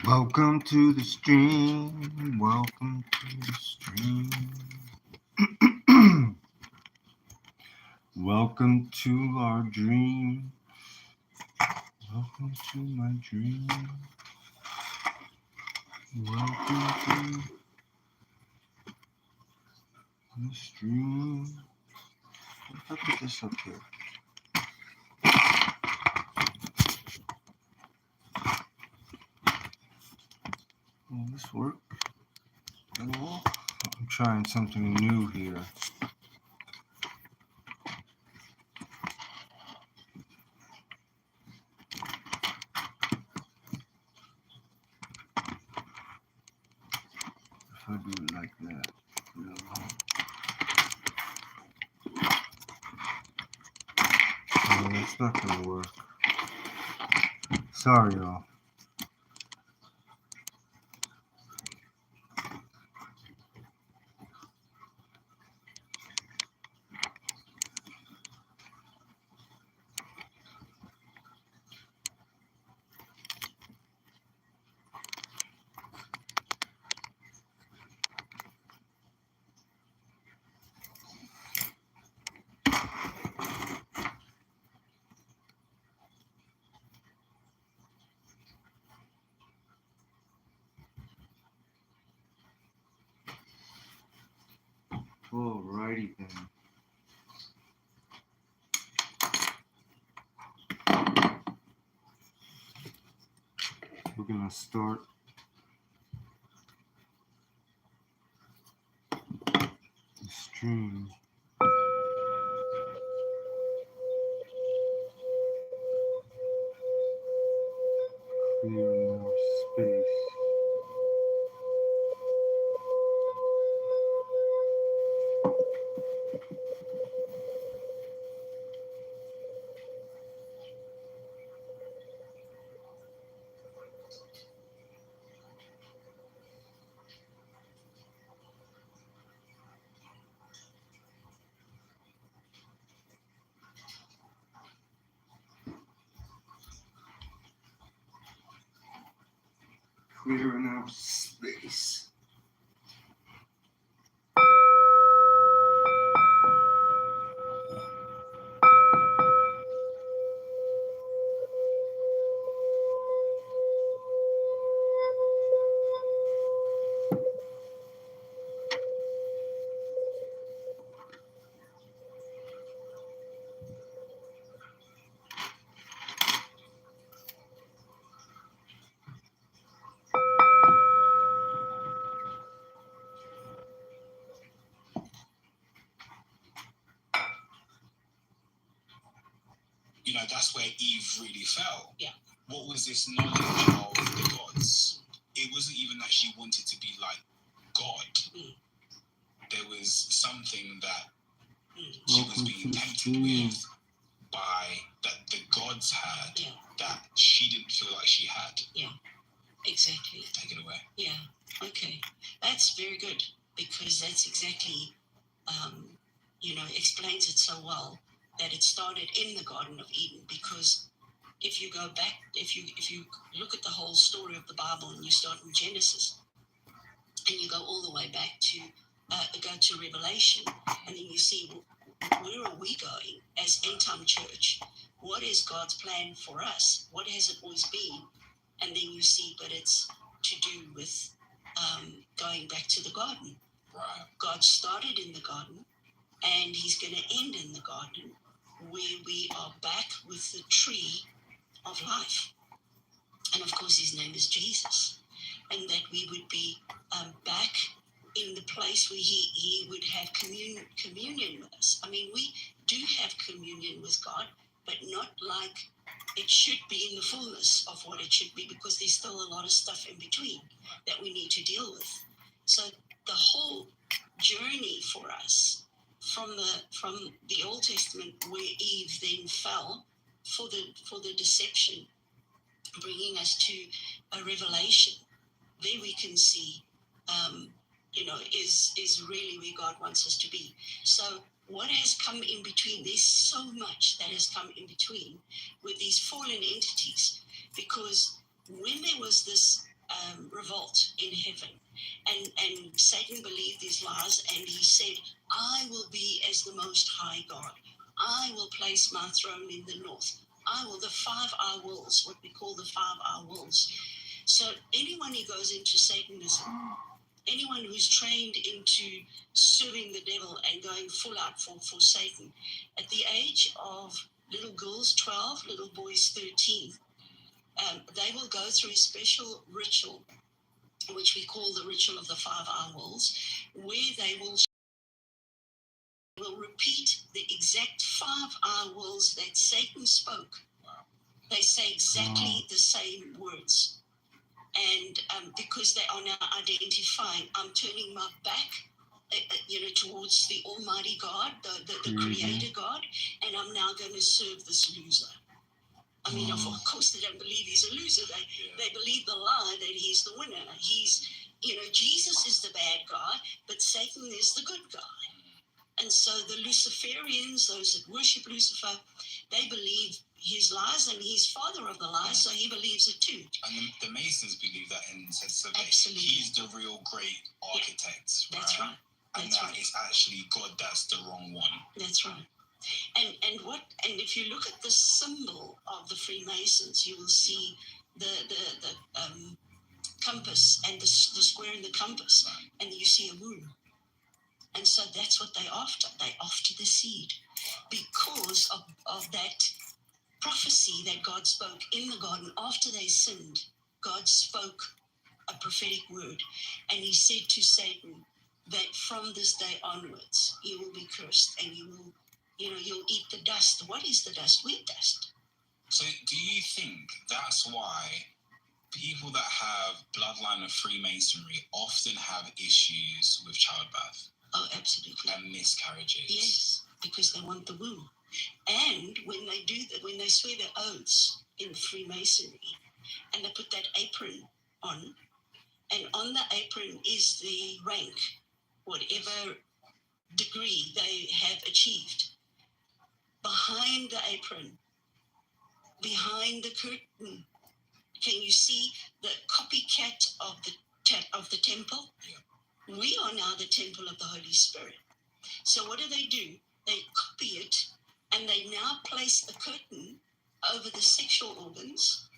Welcome to the stream. Welcome to the stream. Welcome to our dream. Welcome to my dream. Welcome to the stream. What if I put this up here? Will this work at all? I'm trying something new here. If I do it like that, no. Oh, that's not gonna work. Sorry, y'all. Alrighty then. We're gonna start the stream. Clear more space. Clearing out space. You know, that's where Eve really fell. Yeah. What was this knowledge of the gods? It wasn't even that she wanted to be like God. There was something that she was being tempted with by that the gods had that she didn't feel like she had. Yeah, exactly. Take it away. Yeah, okay. That's very good because that's exactly, explains it so well. That it started in the Garden of Eden, because if you go back, if you look at the whole story of the Bible and you start in Genesis and you go all the way back to go to Revelation, and then you see where are we going as end time church? What is God's plan for us? What has it always been? And then you see, but it's to do with going back to the garden. Right. God started in the garden, and He's going to end in the garden, where we are back with the tree of life. And of course, His name is Jesus. And that we would be back in the place where He would have communion with us. I mean, we do have communion with God, but not like it should be in the fullness of what it should be, because there's still a lot of stuff in between that we need to deal with. So the whole journey for us, from the Old Testament, where Eve then fell for the deception, bringing us to a revelation, there we can see, is really where God wants us to be. So what has come in between? There's so much that has come in between with these fallen entities, because when there was this revolt in heaven. And Satan believed these lies, and he said, I will be as the Most High God. I will place my throne in the north. I will, the 5 worlds, what we call the 5 worlds. So anyone who goes into Satanism, anyone who's trained into serving the devil and going full out for Satan, at the age of little girls 12, little boys 13, they will go through a special ritual, which we call the ritual of the 5 worlds, where they will repeat the exact 5 worlds that Satan spoke. They say exactly the same words. And because they are now identifying, I'm turning my back, towards the Almighty God, the Creator God, and I'm now going to serve this loser. I mean, of course, they don't believe he's a loser. They believe the lie that he's the winner. Jesus is the bad guy, but Satan is the good guy. And so the Luciferians, those that worship Lucifer, they believe his lies, and he's father of the lies, so he believes it too. And the Masons believe that in the sense of Absolutely. He's the real great architect, right? That's right. And that is actually God that's the wrong one. That's right. And if you look at the symbol of the Freemasons, you will see the compass and the square in the compass, and you see a womb. And so that's what they're after. They're after the seed, because of that prophecy that God spoke in the garden after they sinned. God spoke a prophetic word, and he said to Satan that from this day onwards you will be cursed, and you'll eat the dust. What is the dust? Wheat dust. So do you think that's why people that have bloodline of Freemasonry often have issues with childbirth? Oh, absolutely. And miscarriages? Yes, because they want the womb. And when they do that, when they swear their oaths in Freemasonry, and they put that apron on, and on the apron is the rank, whatever degree they have achieved. Behind the apron, behind the curtain, can you see the copycat of the temple? Yeah. We are now the temple of the Holy Spirit. So what do? They copy it, and they now place a curtain over the sexual organs,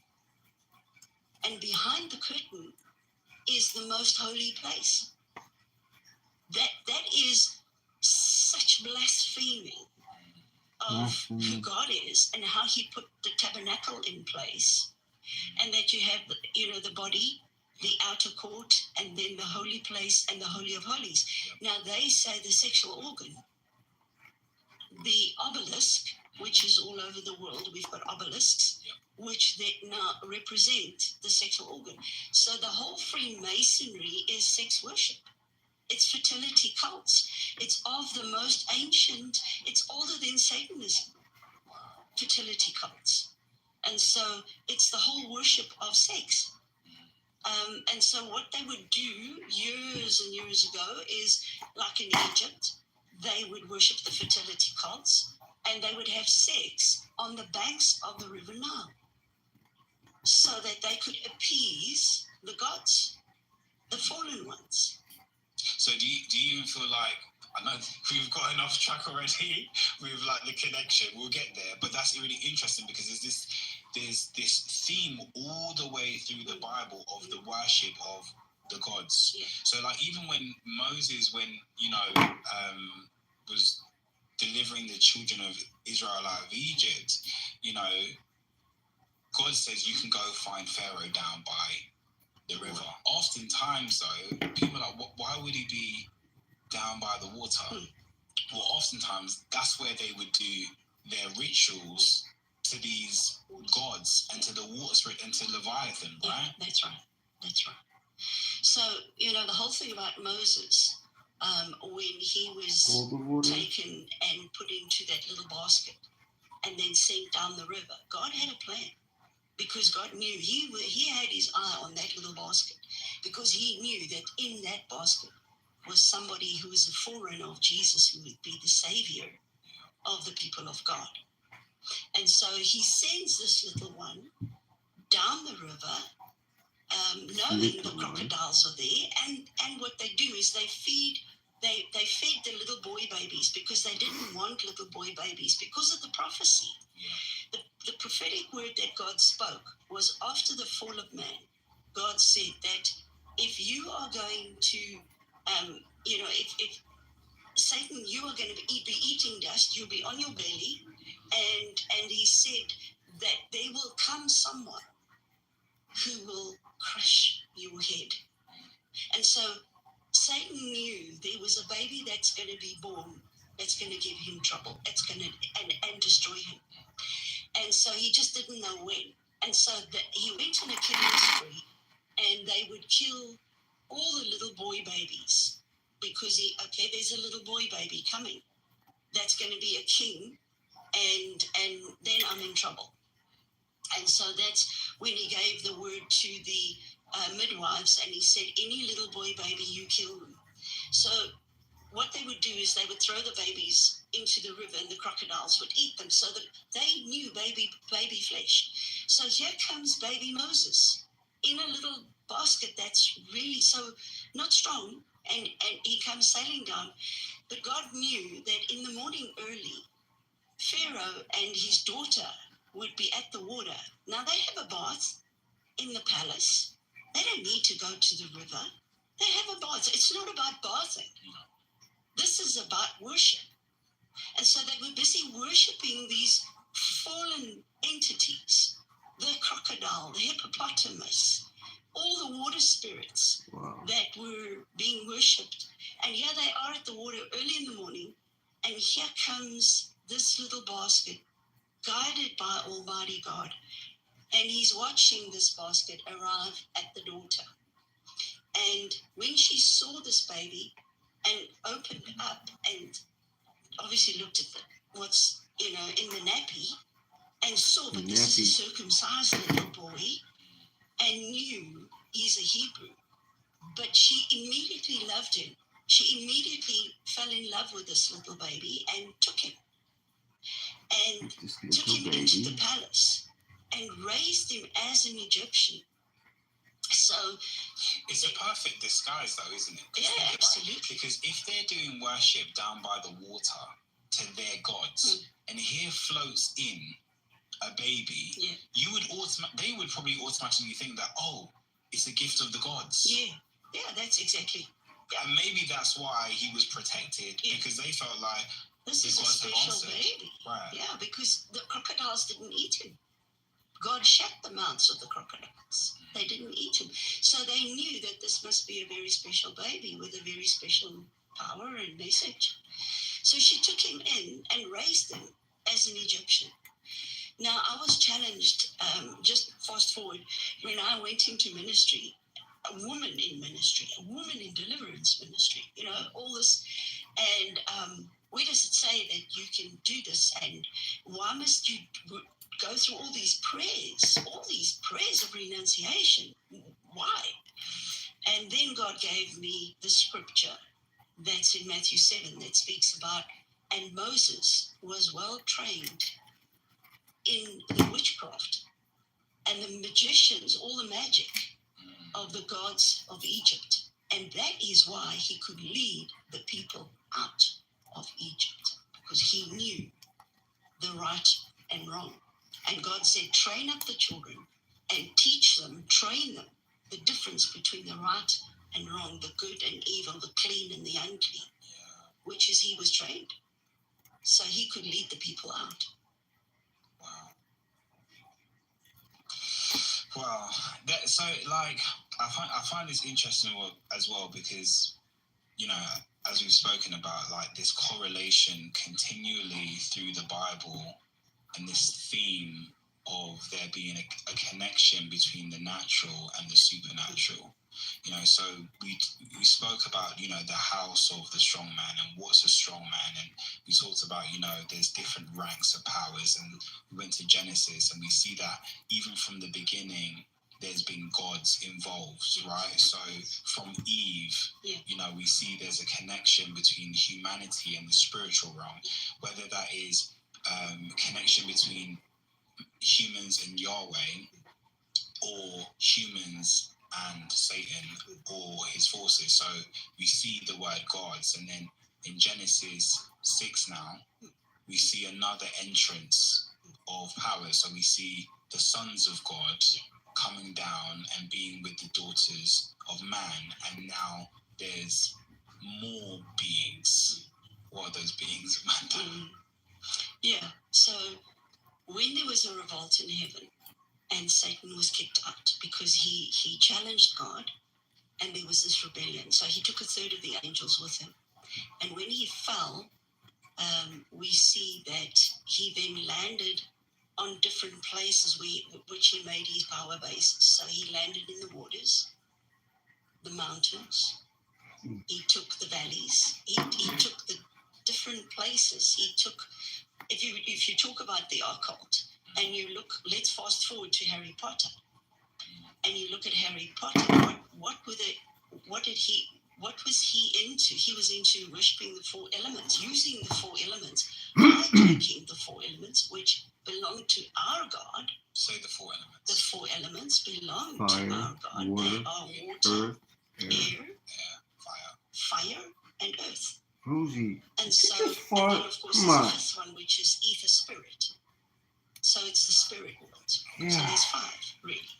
and behind the curtain is the most holy place. That is such blaspheming of who God is and how he put the tabernacle in place, and that you have the body, the outer court, and then the holy place and the Holy of Holies. Now they say the sexual organ, the obelisk, which is all over the world, we've got obelisks, which that now represent the sexual organ. So the whole Freemasonry is sex worship. It's fertility cults. It's of the most ancient, it's older than Satanism, fertility cults. And so it's the whole worship of sex. And so what they would do years and years ago is, like in Egypt, they would worship the fertility cults, and they would have sex on the banks of the River Nile so that they could appease the gods, the fallen ones. So do you even feel like, I know we've got enough track already with like the connection, we'll get there, but that's really interesting because there's this theme all the way through the Bible of the worship of the gods. Yeah. So like even when Moses, was delivering the children of Israel out of Egypt, God says you can go find Pharaoh down by the river. Oftentimes though, people are like, why would he be down by the water? Well, oftentimes that's where they would do their rituals to these gods and to the water spirit and to Leviathan, right? Yeah, that's right. So, the whole thing about Moses, when he was taken and put into that little basket and then sent down the river, God had a plan, because God knew he had his eye on that little basket, because he knew that in that basket was somebody who was a forerunner of Jesus, who would be the savior of the people of God. And so he sends this little one down the river knowing the crocodiles are there, and what they do is they fed the little boy babies because they didn't want little boy babies because of the prophecy. Yeah. The prophetic word that God spoke was after the fall of man. God said that if you are going to, if Satan, you are going to be eating dust, you'll be on your belly, and he said that there will come someone who will crush your head. And so Satan knew there was a baby that's going to be born that's going to give him trouble. It's going to and destroy him. And so he just didn't know when. And so he went on a killing spree, and they would kill all the little boy babies because there's a little boy baby coming that's going to be a king, and then I'm in trouble. And so that's when he gave the word to the midwives, and he said, any little boy baby, you kill them. So what they would do is they would throw the babies into the river, and the crocodiles would eat them, so that they knew baby flesh. So here comes baby Moses in a little basket that's really so not strong, and he comes sailing down. But God knew that in the morning early, Pharaoh and his daughter would be at the water. Now they have a bath in the palace. They don't need to go to the river. They have a bath. It's not about bathing. This is about worship. And so they were busy worshiping these fallen entities, the crocodile, the hippopotamus, all the water spirits that were being worshipped. And here they are at the water early in the morning, and here comes this little basket, guided by Almighty God. And he's watching this basket arrive at the daughter. And when she saw this baby and opened up and obviously looked at what's, in the nappy, and saw that this is a circumcised little boy, and knew he's a Hebrew. But she immediately loved him. She immediately fell in love with this little baby and took him. And took him into the palace and raised him as an Egyptian. So it's a perfect disguise, though, isn't it? Yeah, absolutely. Because if they're doing worship down by the water to their gods, and here floats in a baby, they would probably automatically think that, oh, it's a gift of the gods. Yeah, that's exactly. Yeah, and maybe that's why he was protected, because they felt like this is a special baby. Right. Yeah, because the crocodiles didn't eat him. God shut the mouths of the crocodiles. They didn't eat him. So they knew that this must be a very special baby with a very special power and message. So she took him in and raised him as an Egyptian. Now, I was challenged, just fast forward, when I went into ministry, a woman in ministry, a woman in deliverance ministry, all this. And where does it say that you can do this? And why must you go through all these prayers of renunciation? Why? And then God gave me the scripture that's in Matthew 7 that speaks about, and Moses was well trained in the witchcraft and the magicians, all the magic of the gods of Egypt. And that is why he could lead the people out of Egypt, because he knew the right and wrong. And God said, train up the children and teach them, train them, the difference between the right and wrong, the good and evil, the clean and the unclean, which is he was trained. So he could lead the people out. Wow. I find this interesting as well, because, as we've spoken about, like this correlation continually through the Bible, and this theme of there being a connection between the natural and the supernatural. So we spoke about, the house of the strong man and what's a strong man. And we talked about, there's different ranks of powers. And we went to Genesis, and we see that even from the beginning, there's been gods involved, right? So from Eve, we see there's a connection between humanity and the spiritual realm, whether that is connection between humans and Yahweh, or humans and Satan or his forces. So we see the word gods, and then in Genesis 6 now, we see another entrance of power. So we see the sons of God coming down and being with the daughters of man, and now there's more beings. What are those beings, Amanda? Yeah, so when there was a revolt in heaven and Satan was kicked out because he challenged God, and there was this rebellion. So he took a third of the angels with him. And when he fell, we see that he then landed on different places which he made his power bases. So he landed in the waters, the mountains. He took the valleys. He took the different places. He took, if you talk about the occult, and you look, let's fast forward to Harry Potter, and you look at Harry Potter. What was he into? He was into worshipping the four elements, using the four elements, hijacking the four elements, which belong to our God. Say the four elements. The four elements belong Fire, to our God. water, They are water, earth, air, fire, and earth. Rosie, And so, just and fart. then of course, Come there's on. the fifth one, which is ether spirit. So it's the spirit world. Yeah. So there's five, really.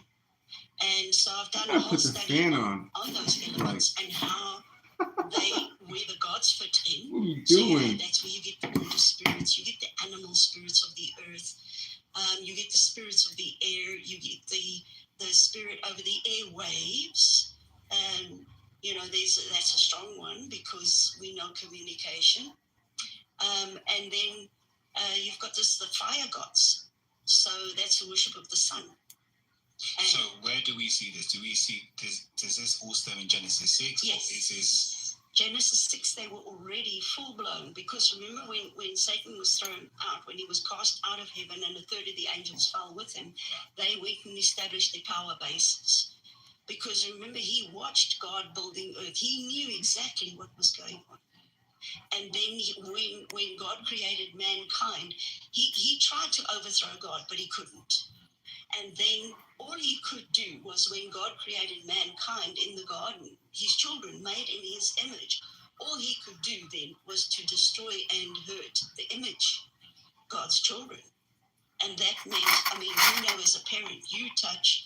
And so I've done I a whole put the study fan on those elements and how where the gods fit in. What are you So doing? that's where you get the water spirits, you get the animal spirits of the earth, you get the spirits of the air, you get the spirit over the airwaves. And that's a strong one because we know communication. And then you've got the fire gods. So that's the worship of the sun. And so where do we see this? Do we see does this all stem in Genesis 6? yes. Or is this Genesis 6, they were already full-blown, because remember when Satan was thrown out, when he was cast out of heaven and a third of the angels fell with him, they went and established their power bases. Because remember, he watched God building earth. He knew exactly what was going on. And then when God created mankind, he tried to overthrow God, but he couldn't. And then all he could do was, when God created mankind in the garden, his children made in his image, all he could do then was to destroy and hurt the image, God's children. And that meant, as a parent, you touch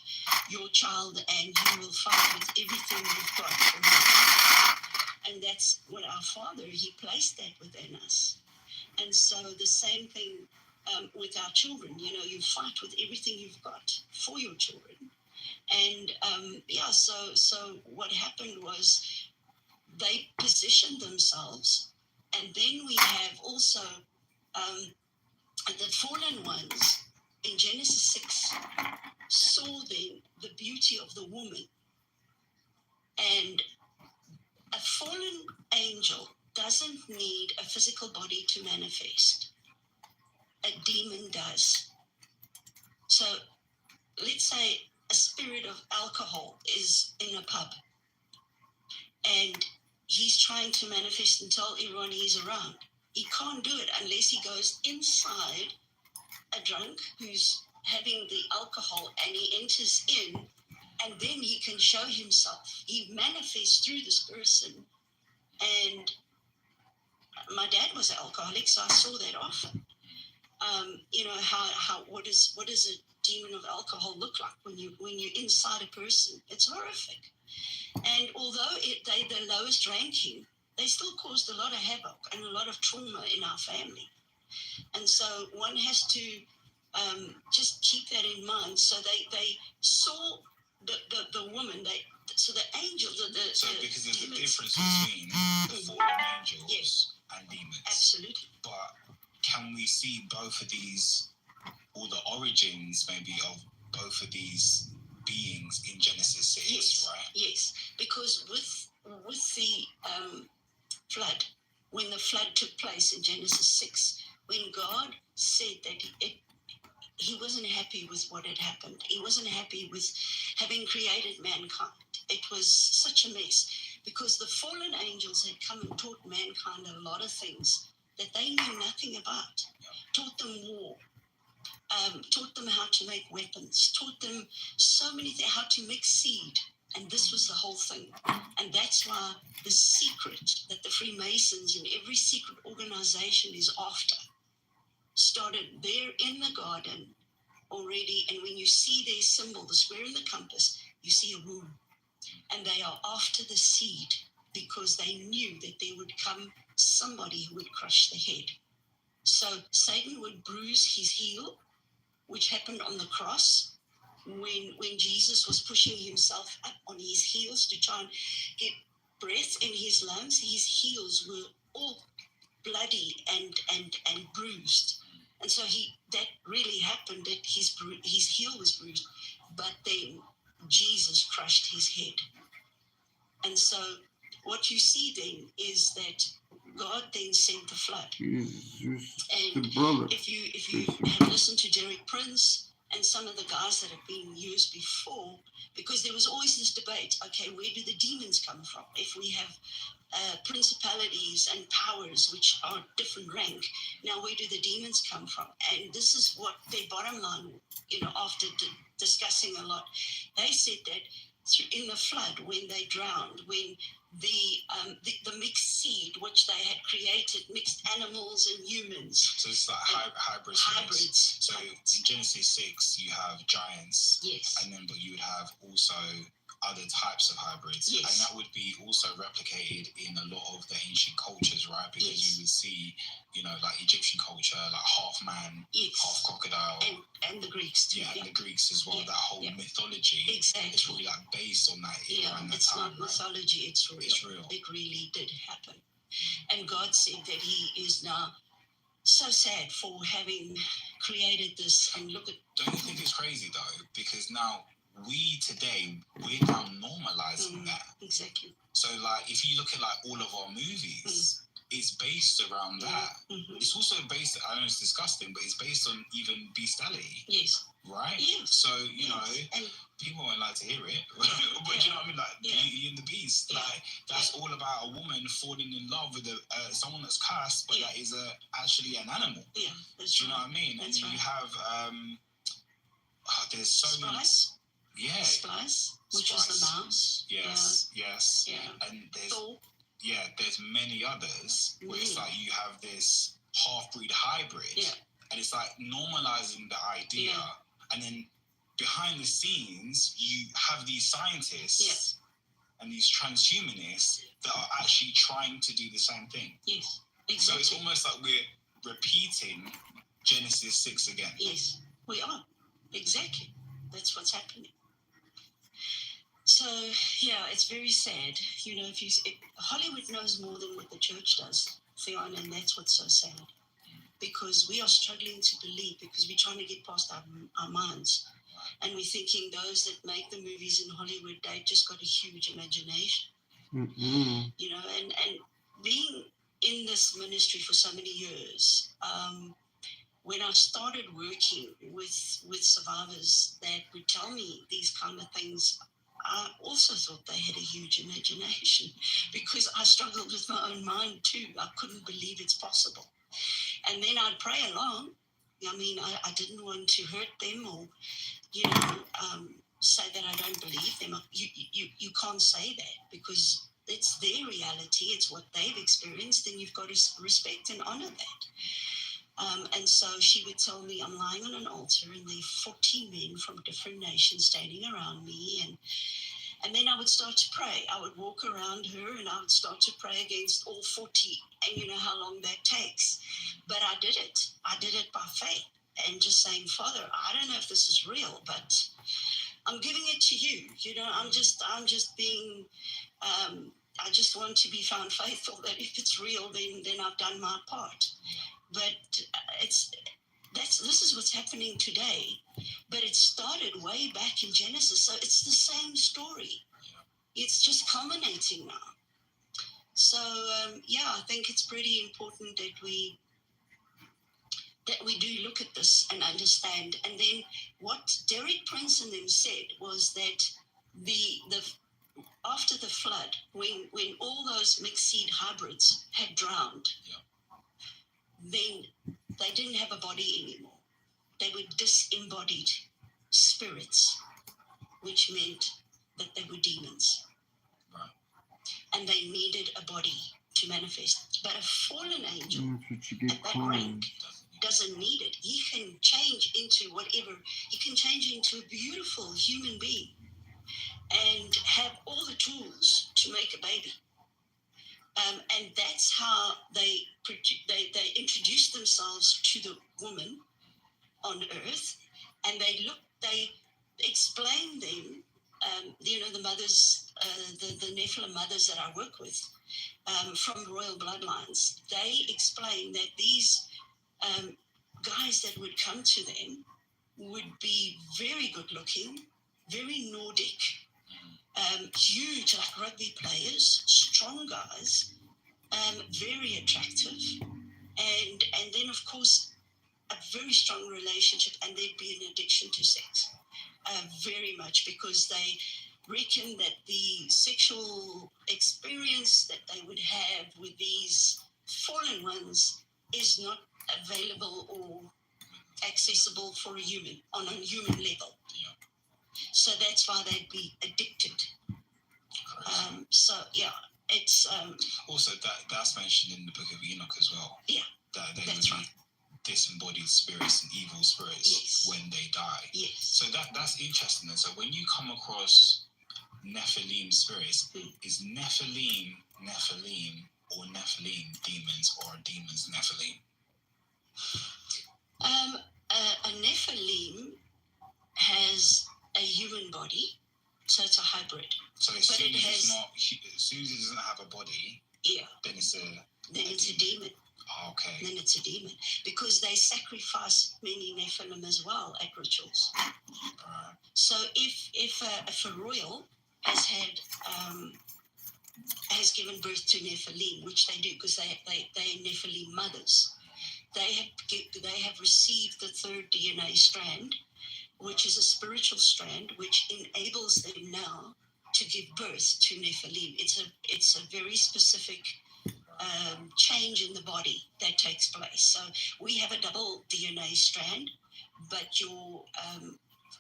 your child and you will fight with everything you've got for him. And that's what our Father, he placed that within us. And so the same thing with our children, you fight with everything you've got for your children. And so what happened was they positioned themselves, and then we have also the fallen ones in Genesis 6 saw then the beauty of the woman. And a fallen angel doesn't need a physical body to manifest. A demon does. So let's say a spirit of alcohol is in a pub and he's trying to manifest and tell everyone he's around. He can't do it unless he goes inside a drunk who's having the alcohol and he enters in, and then he can show himself. He manifests through this person. And my dad was an alcoholic, so I saw that often. What does a demon of alcohol look like when you're inside a person? It's horrific. And although they're the lowest ranking, they still caused a lot of havoc and a lot of trauma in our family. And so one has to just keep that in mind. So they saw the woman. So the angels. Because there's a difference between the fallen angels and demons. Absolutely. But can we see both of these, or the origins maybe of both of these beings in Genesis 6, yes, right? Yes, because with the flood, when the flood took place in Genesis 6, when God said that he wasn't happy with what had happened. He wasn't happy with having created mankind. It was such a mess because the fallen angels had come and taught mankind a lot of things that they knew nothing about. Taught them war, taught them how to make weapons, taught them so many things, how to mix seed. And this was the whole thing. And that's why the secret that the Freemasons and every secret organization is after started there in the garden already. And when you see their symbol, the square and the compass, you see a womb. And they are after the seed because they knew that there would come somebody who would crush the head. So Satan would bruise his heel, which happened on the cross when Jesus was pushing himself up on his heels to try and get breath in his lungs. His heels were all bloody and bruised. And so that really happened, that his heel was bruised. But then Jesus crushed his head. And so what you see then is that God then sent the flood. Jesus, and the brother. if you have listened to Derek Prince and some of the guys that have been used before, because there was always this debate, okay, where do the demons come from? If we have principalities and powers which are different rank, now where do the demons come from? And this is what their bottom line, after discussing a lot, they said that in the flood, when they drowned, when the mixed seed which they had created, mixed animals and humans. So it's like hybrids. So in Genesis 6, you have giants. Yes. And then, but you would have also other types of hybrids. Yes. And that would be also replicated in a lot of the ancient cultures, right? Because yes. you would see, like Egyptian culture, like half man, yes. half crocodile. And the Greeks too. Yeah, and the Greeks as well. That whole mythology. Exactly. It's really like based on that era and that time. It's not mythology, it's real. It's real. It really did happen. And God said that he is now so sad for having created this. And look at... Don't you think it's crazy though? Because now we today, we're now normalizing that. Exactly. So like, if you look at like all of our movies, it's based around that. Mm-hmm. It's also based, I know it's disgusting, but it's based on even bestiality. Yes. Right? Yes. So, and people won't like to hear it. But do you know what I mean? Like, Beauty and the Beast. Like, that's all about a woman falling in love with someone that's cursed, but that is actually an animal. Yeah, that's do you know what I mean? That's and then you have, there's so many... Yeah. Splice, which is the mouse. Yes. Yeah. And there's many others where it's like you have this half-breed hybrid. Yeah. And it's like normalizing the idea. Yeah. And then behind the scenes, you have these scientists and these transhumanists that are actually trying to do the same thing. Yes, exactly. So it's almost like we're repeating Genesis 6 again. Yes, we are. Exactly. That's what's happening. So, it's very sad. Hollywood knows more than what the church does, Fiona, and that's what's so sad. Because we are struggling to believe, because we're trying to get past our minds. And we're thinking those that make the movies in Hollywood, they just got a huge imagination. Mm-hmm. And being in this ministry for so many years, when I started working with survivors that would tell me these kind of things, I also thought they had a huge imagination, because I struggled with my own mind too. I couldn't believe it's possible. And then I'd pray along. I mean, I didn't want to hurt them or, say that I don't believe them. You can't say that, because it's their reality. It's what they've experienced, and you've got to respect and honor that. And so she would tell me, I'm lying on an altar and there are 40 men from different nations standing around me. And then I would start to pray. I would walk around her and I would start to pray against all 40. And you know how long that takes. But I did it. I did it by faith and just saying, Father, I don't know if this is real, but I'm giving it to you. I'm just being, I just want to be found faithful, that if it's real, then I've done my part. But this is what's happening today. But it started way back in Genesis, so it's the same story. It's just culminating now. So I think it's pretty important that we do look at this and understand. And then what Derek Prince and them said was that the after the flood, when all those mixed seed hybrids had drowned. Then they didn't have a body anymore. They were disembodied spirits, which meant that they were demons. Right. And they needed a body to manifest. But a fallen angel That's what you get at that cloned. rank doesn't need it. He can change into whatever. He can change into a beautiful human being and have all the tools to make a baby. And that's how they introduce themselves to the woman on earth, and they explain them. The mothers, the Nephilim mothers that I work with, from royal bloodlines, they explain that these guys that would come to them would be very good looking, very Nordic, huge, like rugby players, strong guys, very attractive, and then of course a very strong relationship, and there'd be an addiction to sex, very much, because they reckon that the sexual experience that they would have with these fallen ones is not available or accessible for a human on a human level. Yeah. So that's why they'd be addicted. It's also that's mentioned in the book of Enoch as well. Yeah, that they that's would right. be disembodied spirits and evil spirits Yes. when they die. Yes. So that's interesting. And so when you come across Nephilim spirits, is Nephilim or Nephilim demons, or demons Nephilim? A Nephilim has a human body, so it's a hybrid. So as soon as it doesn't have a body, Yeah. then it's a demon. Oh, okay. Then it's a demon, because they sacrifice many Nephilim as well at rituals. Right. So if a royal has given birth to Nephilim, which they do because they're Nephilim mothers, they have received the third DNA strand, which is a spiritual strand, which enables them now to give birth to Nephilim. It's a very specific change in the body that takes place. So we have a double DNA strand, but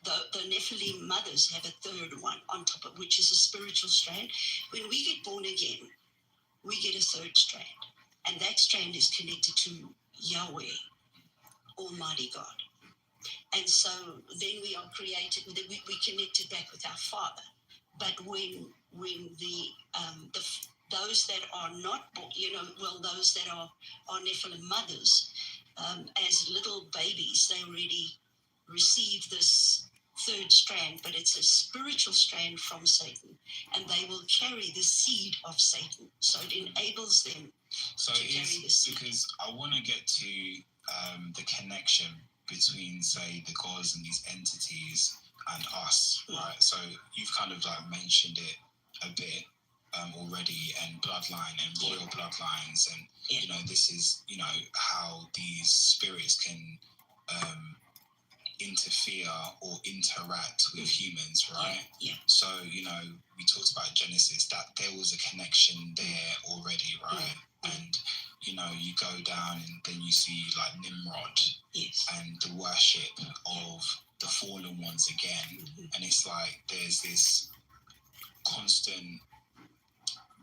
the Nephilim mothers have a third one on top of, which is a spiritual strand. When we get born again, we get a third strand, and that strand is connected to Yahweh, Almighty God. And so then we are created, we connected back with our Father. But when those that are not born, those that are Nephilim mothers, as little babies, they already receive this third strand, but it's a spiritual strand from Satan, and they will carry the seed of Satan. So it enables them So to carry the seed. Because I want to get to the connection between, say, the gods and these entities and us, right? So you've kind of like mentioned it a bit already, and bloodline and royal bloodlines, and this is how these spirits can interfere or interact with humans, right? Yeah. So we talked about Genesis, that there was a connection there already, right? And you go down and then you see like Nimrod, Yes. and the worship of the fallen ones again, and it's like there's this constant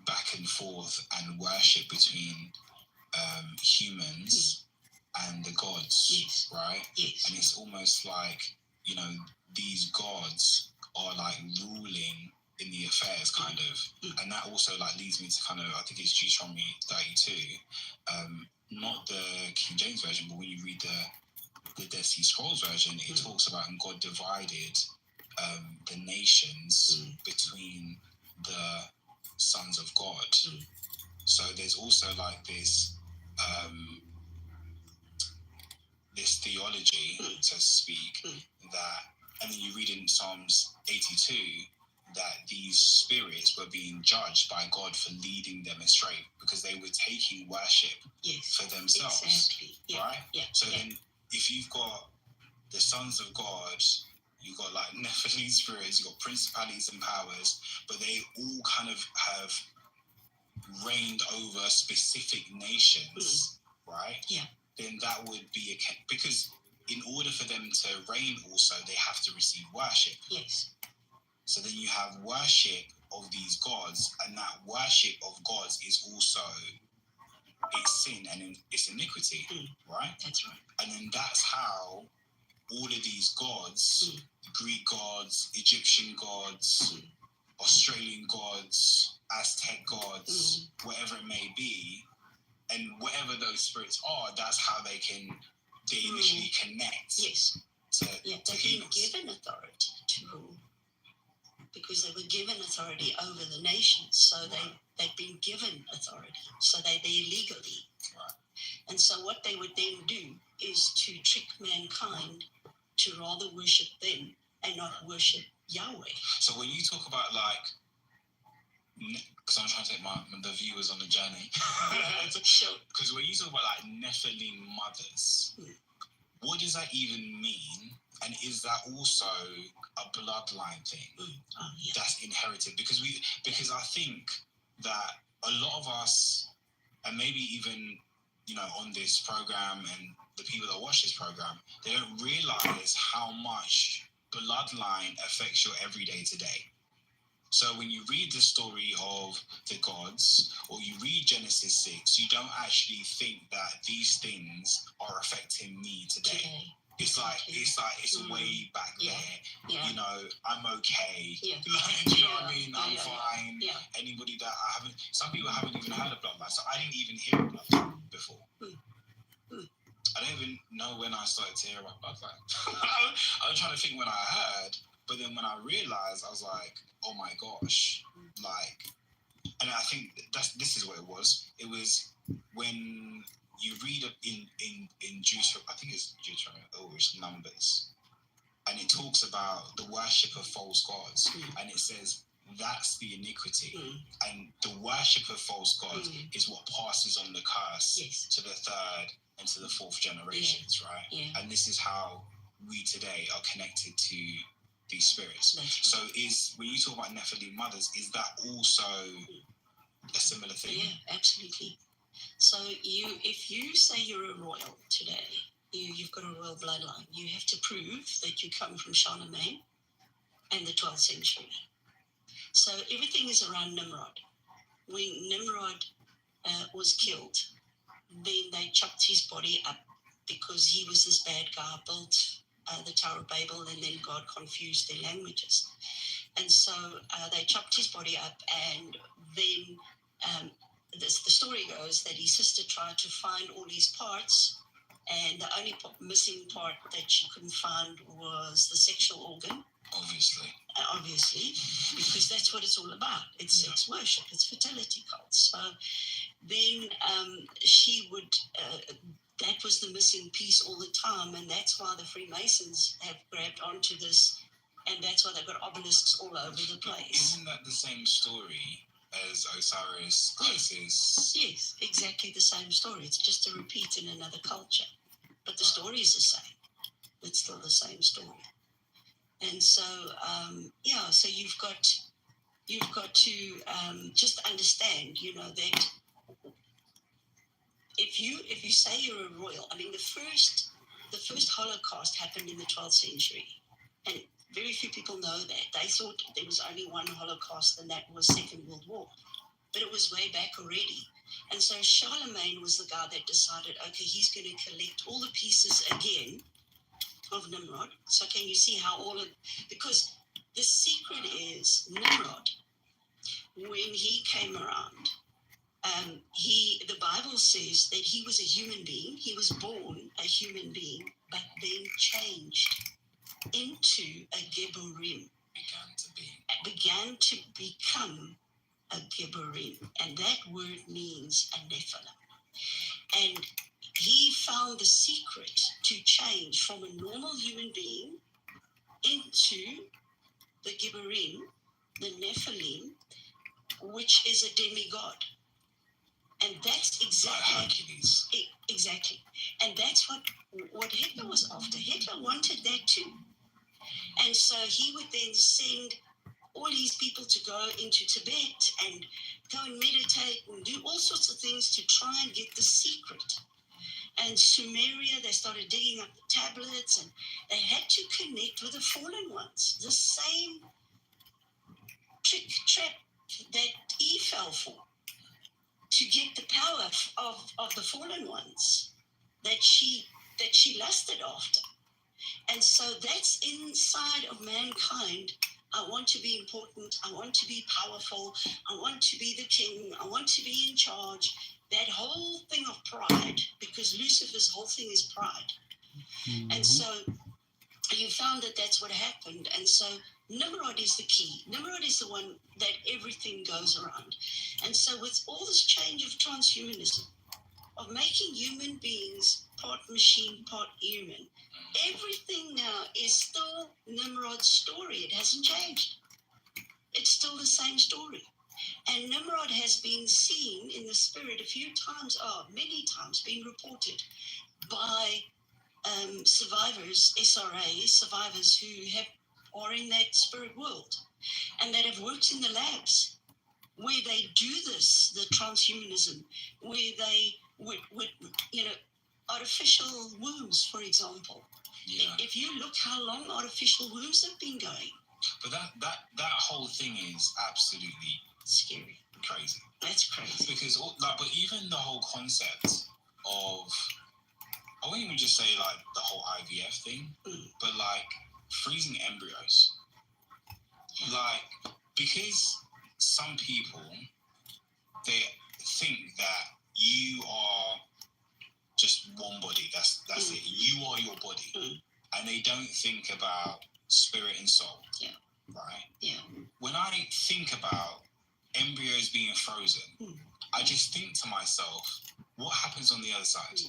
back and forth and worship between humans and the gods, Yes. right? Yes. And it's almost like these gods are like ruling in the affairs, kind of. And that also like leads me to kind of, I think it's Deuteronomy 32, not the King James version, but when you read the Dead Sea Scrolls version, it talks about, and God divided the nations between the sons of God. So there's also like this this theology, so to speak, that, and then you read in Psalms 82 that these spirits were being judged by God for leading them astray because they were taking worship for themselves. Exactly. Yeah. Right? Yeah. So then if you've got the sons of God, you've got like Nephilim spirits, you've got principalities and powers, but they all kind of have reigned over specific nations, right? Yeah. Then that would be because in order for them to reign also, they have to receive worship. Yes. So then you have worship of these gods, and that worship of gods is also it's sin and it's iniquity, right? That's right. And then that's how all of these gods, Greek gods, Egyptian gods, Australian gods, Aztec gods, whatever it may be, and whatever those spirits are, that's how they initially connect. Yes. To they've been humans. given authority to rule because they were given authority over the nations. So they've been given authority. So they're there legally. Right. And so what they would then do is to trick mankind to rather worship them and not worship Yahweh. So when you talk about because I'm trying to take the viewers on the journey. Sure. Because when you talk about Nephilim mothers, what does that even mean? And is that also a bloodline thing that's inherited? Because I think that a lot of us, and maybe even on this program and the people that watch this program, they don't realize how much bloodline affects your everyday today. So when you read the story of the gods, or you read Genesis 6, you don't actually think that these things are affecting me today. It's way back there. Yeah. I'm okay. Yeah. Do you know what I mean? I'm fine. Yeah. Anybody that some people haven't even heard of bloodline. So I didn't even hear of bloodline before. I don't even know when I started to hear about bloodline. I was trying to think when I heard, but then when I realized, I was like, oh my gosh, and I think this is what it was. It was when you read in Deuteronomy, I think it's Deuteronomy, it's Numbers, and it talks about the worship of false gods, and it says that's the iniquity, and the worship of false gods is what passes on the curse to the third and to the fourth generations, right? Yeah. And this is how we today are connected to these spirits. So when you talk about Nephilim mothers, is that also a similar thing? Yeah, absolutely. So if you say you're a royal today, you've got a royal bloodline, you have to prove that you come from Charlemagne and the 12th century. So everything is around Nimrod. When Nimrod was killed, then they chopped his body up because he was this bad guy, built the Tower of Babel, and then God confused their languages. And so they chopped his body up, and then the story goes that his sister tried to find all his parts, and the only missing part that she couldn't find was the sexual organ. Obviously, because that's what it's all about. It's sex worship, it's fertility cults. So then she would... that was the missing piece all the time, and that's why the Freemasons have grabbed onto this, and that's why they've got obelisks all over the place. Isn't that the same story as Osiris, Isis? Yes, exactly the same story. It's just a repeat in another culture, but the story is the same. It's still the same story. And so, so you've got to just understand, that if you say you're a royal, I mean, the first Holocaust happened in the 12th century, and very few people know that. They thought there was only one Holocaust, and that was Second World War, but it was way back already. And so Charlemagne was the guy that decided, okay, he's going to collect all the pieces again of Nimrod. So can you see how because the secret is Nimrod, when he came around, the Bible says that he was a human being. He was born a human being, but then changed into a Geburim. Began to become a Geburim. And that word means a Nephilim. And he found the secret to change from a normal human being into the Geburim, the Nephilim, which is a demigod. And that's exactly Hercules. Exactly. And that's what Hitler was after. Hitler wanted that too. And so he would then send all these people to go into Tibet and go and meditate and do all sorts of things to try and get the secret. And Sumeria, they started digging up the tablets, and they had to connect with the fallen ones. The same trap that Eve fell for, to get the power of the fallen ones that she lusted after. And so that's inside of mankind. I want to be important. I want to be powerful. I want to be the king. I want to be in charge. That whole thing of pride, because Lucifer's whole thing is pride. Mm-hmm. And so you found that that's what happened. And so Nimrod is the key. Nimrod is the one that everything goes around. And so with all this change of transhumanism, of making human beings part machine, part human, everything now is still Nimrod's story. It hasn't changed. It's still the same story. And Nimrod has been seen in the spirit a few times, many times, been reported by survivors, SRA, survivors who are in that spirit world and that have worked in the labs where they do this, the transhumanism, where they would artificial wombs, for example. Yeah. If you look how long artificial wombs have been going. But that whole thing is absolutely Scary. crazy. That's crazy. Because but even the whole concept of, I won't even just say like the whole IVF thing, but like freezing embryos. Like, because some people, they think that you are just one body, that's it. You are your body. And they don't think about spirit and soul. Yeah. Right? Yeah. When I think about embryos being frozen, I just think to myself, what happens on the other side?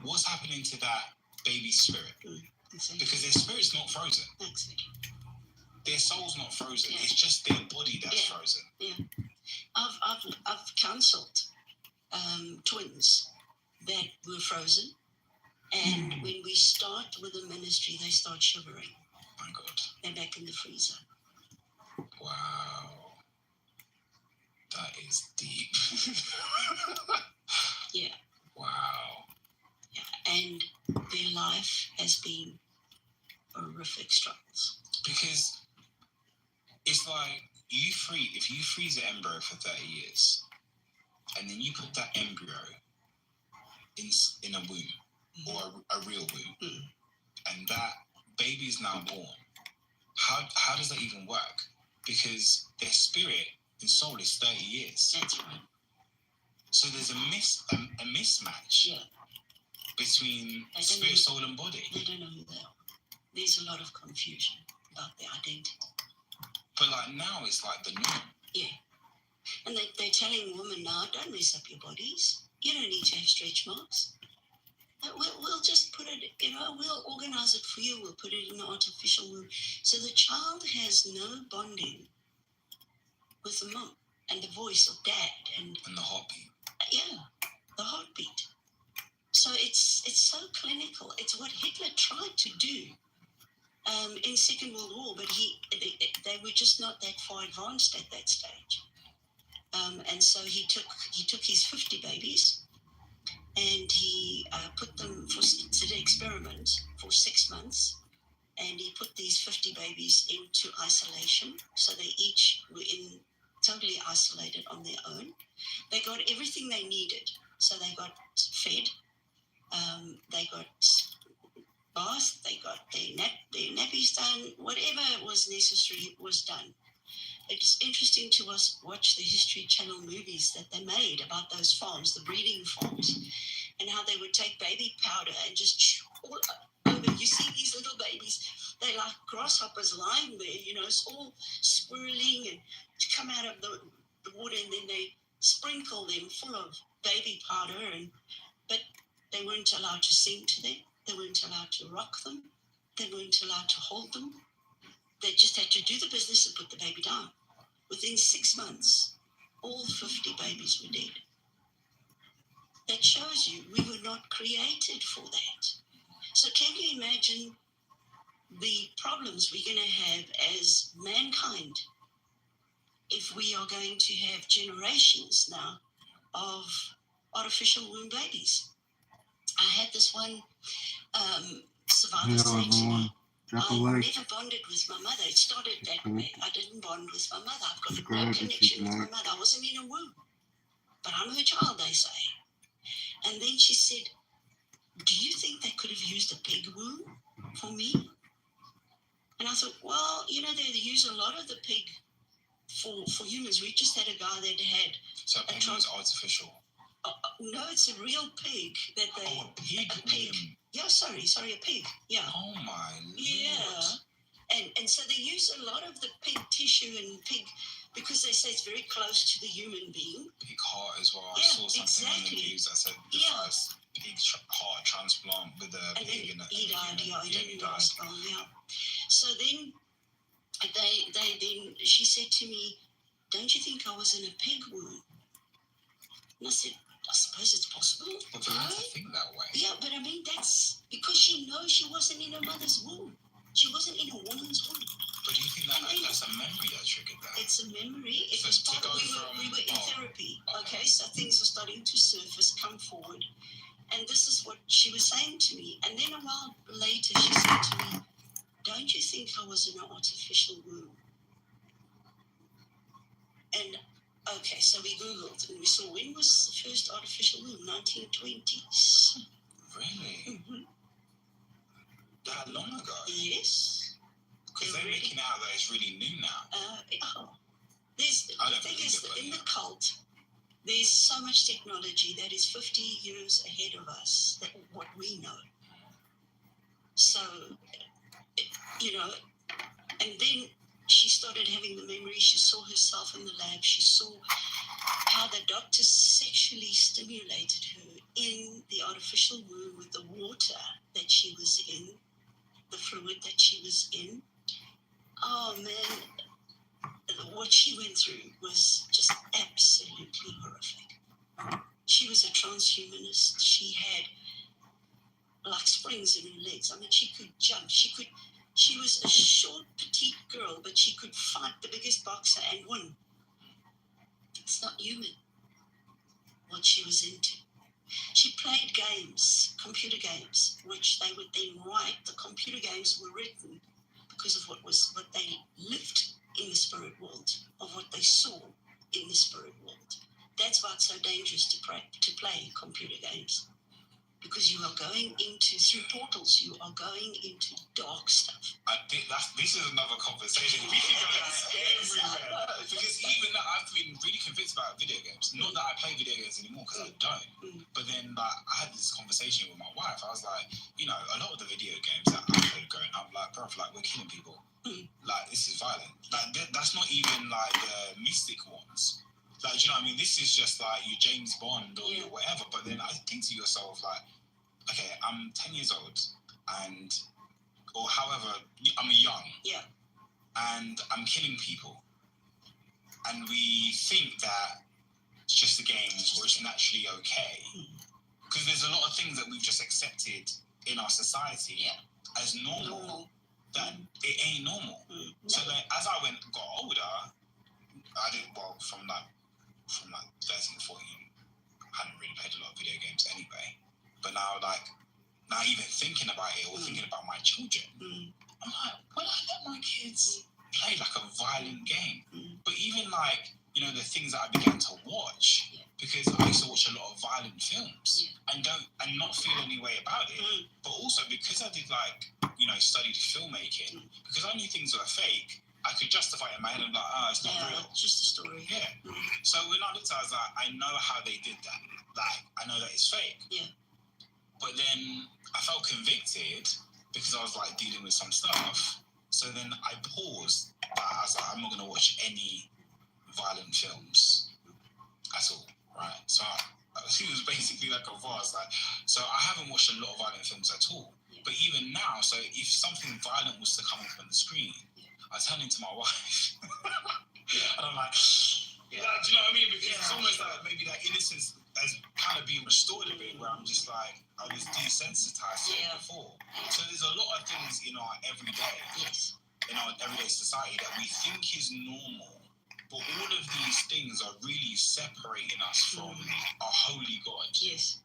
What's happening to that baby's spirit? Exactly. Because their spirit's not frozen. Exactly. Their soul's not frozen. Yeah. It's just their body that's frozen. Yeah. I've counselled twins that were frozen, and when we start with the ministry, they start shivering. My God. They're back in the freezer. Wow. That is deep. Yeah. Wow. Yeah. And their life has been horrific struggles. Because it's like if you freeze an embryo for 30 years and then you put that embryo in a womb or a real womb and that baby is now born, how does that even work? Because their spirit and soul is 30 years. That's right. So there's a mismatch between spirit, soul and body. They don't know who they are. There's a lot of confusion about their identity. But like now it's like the norm. Yeah. And they're telling women now, don't mess up your bodies. You don't need to have stretch marks. We'll just put it, we'll organize it for you. We'll put it in the artificial womb. So the child has no bonding with the mom and the voice of dad and the heartbeat. Yeah, the heartbeat. So it's so clinical. It's what Hitler tried to do in Second World War, but they were just not that far advanced at that stage. And so he took his 50 babies and he put them did an experiment for 6 months, and he put these 50 babies into isolation. So they each were totally isolated on their own. They got everything they needed. So they got fed, they got bath, they got their nappies done, whatever was necessary was done. It's interesting to us watch the History Channel movies that they made about those farms, the breeding farms, and how they would take baby powder and just all over. You see these little babies, they're like grasshoppers lying there, it's all swirling and to come out of the water, and then they sprinkle them full of baby powder, but they weren't allowed to sing to them. They weren't allowed to rock them. They weren't allowed to hold them. They just had to do the business and put the baby down. Within 6 months, all 50 babies were dead. That shows you we were not created for that. So can you imagine the problems we're going to have as mankind if we are going to have generations now of artificial womb babies? I had this one survivor say to me, Drop a I like. never bonded with my mother. It started that way. I didn't bond with my mother. I've got no Subscribe if connection you'd with my like. mother. I wasn't in a womb. But I'm her child, they say. And then she said, do you think they could have used a pig womb for me? And I thought, well, you know, they use a lot of the pig for humans. We just had a guy that had... So a pig was artificial? No, it's a real pig that they... Oh, a pig? A pig. Yeah, sorry, a pig. Yeah. Oh, my Lord. Yeah. And so they use a lot of the pig tissue and pig... Because they say it's very close to the human being. Pig heart as well. Yeah, I saw something on the exactly. news that said the first pig heart transplant with a and pig in it. He died, he didn't last long, yeah. So then, she said to me, don't you think I was in a pig womb? And I said, I suppose it's possible. But for them to think that way. Yeah, but I mean, that's because she knows she wasn't in her mother's womb. She wasn't in a woman's womb. But do you think that's a memory that triggered that? It's a memory. It So was to part go of, we were in from- therapy. Okay, so things are starting to surface, come forward. And this is what she was saying to me. And then a while later, she said to me, don't you think I was in an artificial womb? And, okay, so we Googled and we saw when was the first artificial womb? 1920s. Really? Mm-hmm. That long ago? Yes. Because they're making out that it's really new now. The thing is that in the cult, there's so much technology that is 50 years ahead of us, that what we know. So, you know, and then she started having the memory. She saw herself in the lab. She saw how the doctors sexually stimulated her in the artificial womb with the water that she was in, the fluid that she was in. Oh, man, what she went through was just absolutely horrific. She was a transhumanist. She had like springs in her legs. I mean, she could jump. She was a short, petite girl, but she could fight the biggest boxer and win. It's not human what she was into. She played games, computer games, which they would then write. The computer games were written because of what they lived in the spirit world, of what they saw in the spirit world. That's why it's so dangerous to play computer games, because you are going through portals. You are going into dark stuff. I think this is another conversation. We can go everywhere. Because even that, I've been really convinced about video games. Not that I play video games anymore, because I don't. But then, like, I had this conversation with my wife. I was like, you know, a lot of the video games that I played growing up, like, bro, like, we're killing people. Like, this is violent. Like, that's not even like the mystic ones. Like, do you know what I mean? This is just like you James Bond or you whatever. But then I think to yourself, like, okay, I'm 10 years old, or however, I'm young, and I'm killing people, and we think that it's just a game or it's naturally okay, because there's a lot of things that we've just accepted in our society as normal that it ain't normal. So then, as I got older, I did from 13, 14, I hadn't really played a lot of video games anyway. But now even thinking about it or thinking about my children, I'm like, when I let my kids play like a violent game, but even like, you know, the things that I began to watch, because I used to watch a lot of violent films and not feel any way about it, but also because I did studied filmmaking, because I knew things were fake, I could justify it in my head and it's not real. It's just a story. Yeah. So when I looked at it, I was like, I know how they did that. Like, I know that it's fake. Yeah. But then I felt convicted because I was like dealing with some stuff. So then I paused. I was like, I'm not going to watch any violent films at all, right? So it was basically like a vase. So I haven't watched a lot of violent films at all. But even now, so if something violent was to come up on the screen, I turn into my wife. And I'm like, do you know what I mean? Because it's almost like maybe that innocence has kind of been restored a bit, where I'm just like, I was desensitized to it before. So there's a lot of things in our everyday, in our everyday society that we think is normal. But all of these things are really separating us from our holy God. Yes.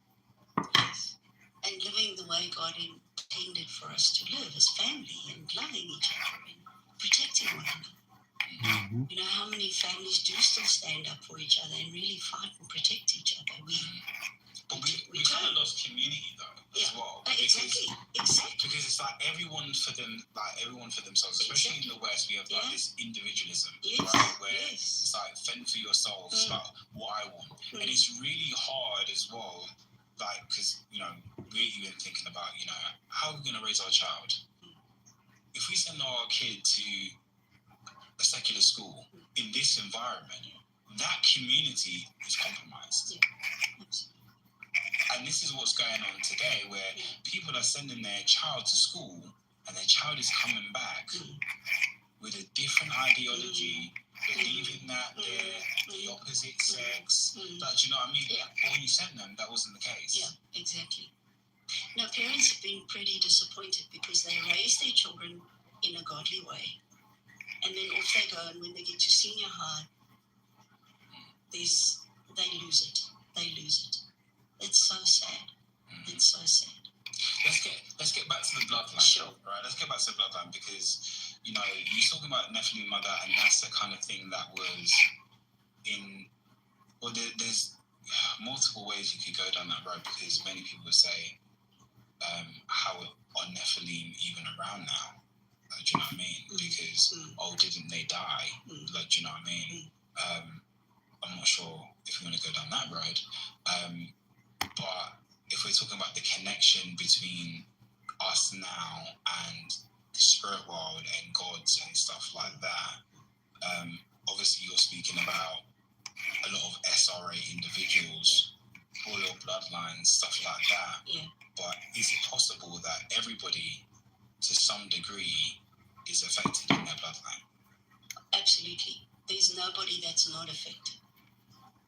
and living the way God intended for us to live as family and loving each other and protecting one another. Mm-hmm. You know, how many families do still stand up for each other and really fight and protect each other? But we kind of lost community though as well. Exactly. Because it's like everyone for themselves. Especially in the West, we have like this individualism, right? Where it's like fend for yourself. It's like what I want, and it's really hard as well. Like, because you know, we're even thinking about, you know, how are we going to raise our child? If we send our kid to a secular school in this environment, that community is compromised. And this is what's going on today, where people are sending their child to school and their child is coming back with a different ideology, believing that they're the opposite sex. Like, do you know what I mean? But when you sent them, that wasn't the case. Yeah, exactly. Now, parents have been pretty disappointed because they raise their children in a godly way. And then off they go, and when they get to senior high, they lose it. They lose it. It's so sad. It's so sad. Let's get back to the bloodline. Sure. Right. Let's get back to the bloodline because, you know, you're talking about Nephilim mother, and that's the kind of thing that was in. Well, there's multiple ways you could go down that road because many people say, how are Nephilim even around now? Like, do you know what I mean? Because didn't they die? Like, do you know what I mean? I'm not sure if we want to go down that road. But if we're talking about the connection between us now and the spirit world and gods and stuff like that, obviously you're speaking about a lot of SRA individuals, royal bloodlines, stuff like that. Yeah. But is it possible that everybody, to some degree, is affected in their bloodline? Absolutely. There's nobody that's not affected.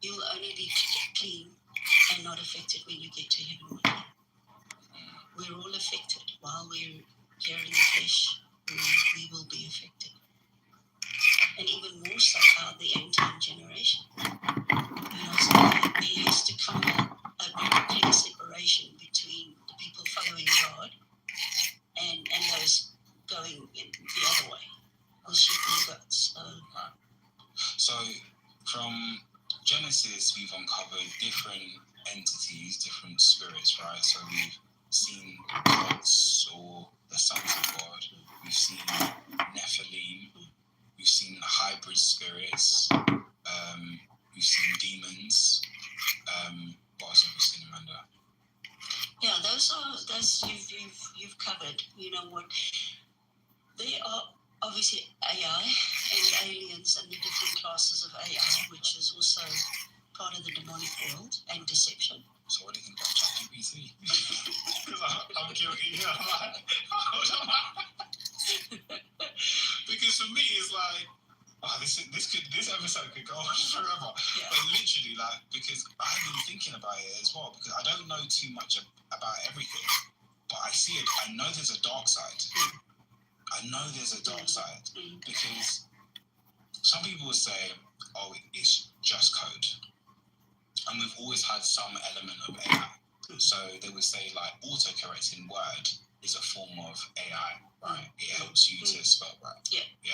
You'll only be clean and not affected when you get to heaven one day. We're all affected. While we're here in the flesh, we will be affected. And even more so the end time generation. You know, so there has to come a clear separation between the people following God and those going in the other way. The sheep and the goats. So from Genesis, we've uncovered different entities, different spirits, right? So we've seen gods or the sons of God. We've seen Nephilim. We've seen hybrid spirits. We've seen demons. What else have we seen, Amanda? Yeah, those you've covered. You know what? They are obviously AI and aliens and the different classes of AI, which is also part of the demonic world and deception. So what do you think about ChatGPT? Because I'm guilty. Yeah, because for me, it's like, this episode could go on forever. Yeah. But literally, like, because I've been thinking about it as well, because I don't know too much about everything, but I see it. I know there's a dark side. I know there's a dark side because some people will say, "Oh, it's just code," and we've always had some element of AI. So they would say, like, autocorrecting word is a form of AI, right? It helps you to spell right. Yeah.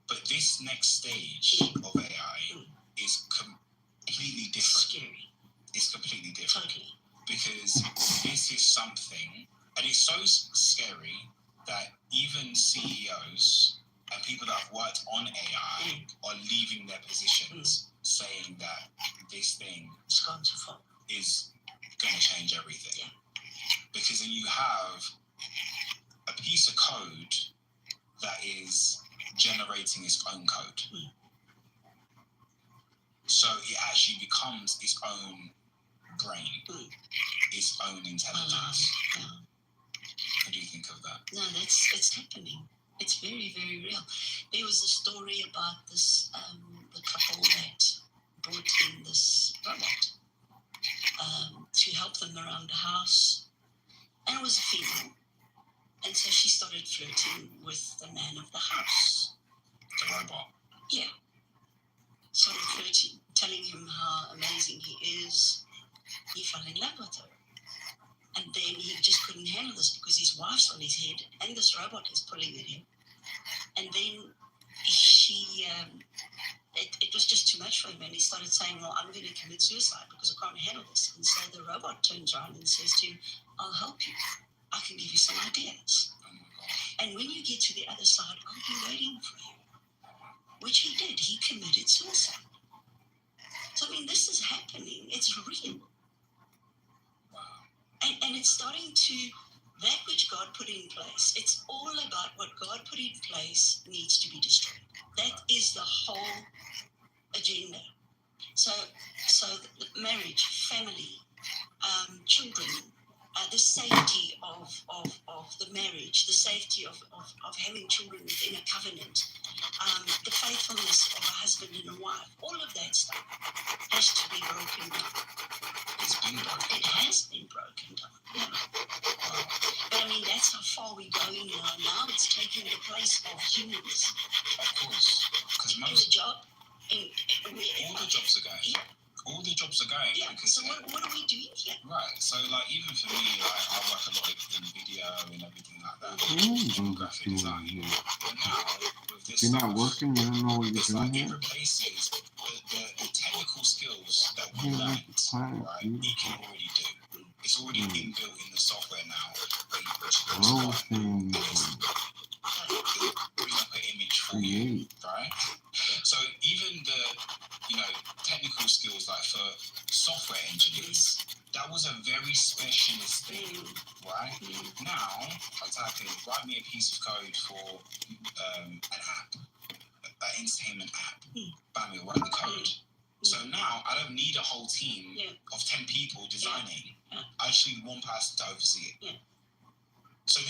But this next stage of AI is completely different. Scary. It's completely different. Totally. Because this is something, and it's so scary that even CEOs and people that have worked on AI are leaving their positions saying that this thing It's gone too far. is going to change everything. Yeah. Because then you have a piece of code that is generating its own code. So it actually becomes its own brain, its own intelligence. What do you think of that? No, it's happening. It's very, very real. There was a story about this the couple that brought in this robot to help them around the house, and it was a female. And so she started flirting with the man of the house. The robot? Yeah. Started flirting, telling him how amazing he is. He fell in love with her. And then he just couldn't handle this because his wife's on his head and this robot is pulling at him. And then it was just too much for him, and he started saying, well, I'm going to commit suicide because I can't handle this. And so the robot turns around and says to him, I'll help you. I can give you some ideas. And when you get to the other side, I'll be waiting for you. Which he did. He committed suicide. So, I mean, this is happening. It's real. And it's starting to, that which God put in place, it's all about what God put in place needs to be destroyed. That is the whole agenda. So the marriage, family, children, the safety of the marriage, the safety of having children within a covenant, the faithfulness of a husband and a wife, all of that stuff has to be broken down. It's been broken. It has been broken down. Yeah. But I mean, that's how far we're going now. Now it's taking the place of humans. Of course. Because In the most, job, all the jobs are going. Yeah. All the jobs are going. Yeah. Because, So what are we doing here? right. So, like, even for me, like, I work a lot in video and everything like that. Graphic design. But now, with this You're not stuff, working, you don't know what you're it's doing like it here. replaces the technical skills that we Yeah, learned, that's fine, right? dude. It can already do. It's already inbuilt in the software now. Grow things, Bring up an image for you, create. right? So even the, technical skills, like for software engineers, that was a very specialist thing, right? Now, I type in, write me a piece of code for an app, an entertainment app. Bam, we'll write the code. So now I don't need a whole team of 10 people designing. I just need one person to oversee it. So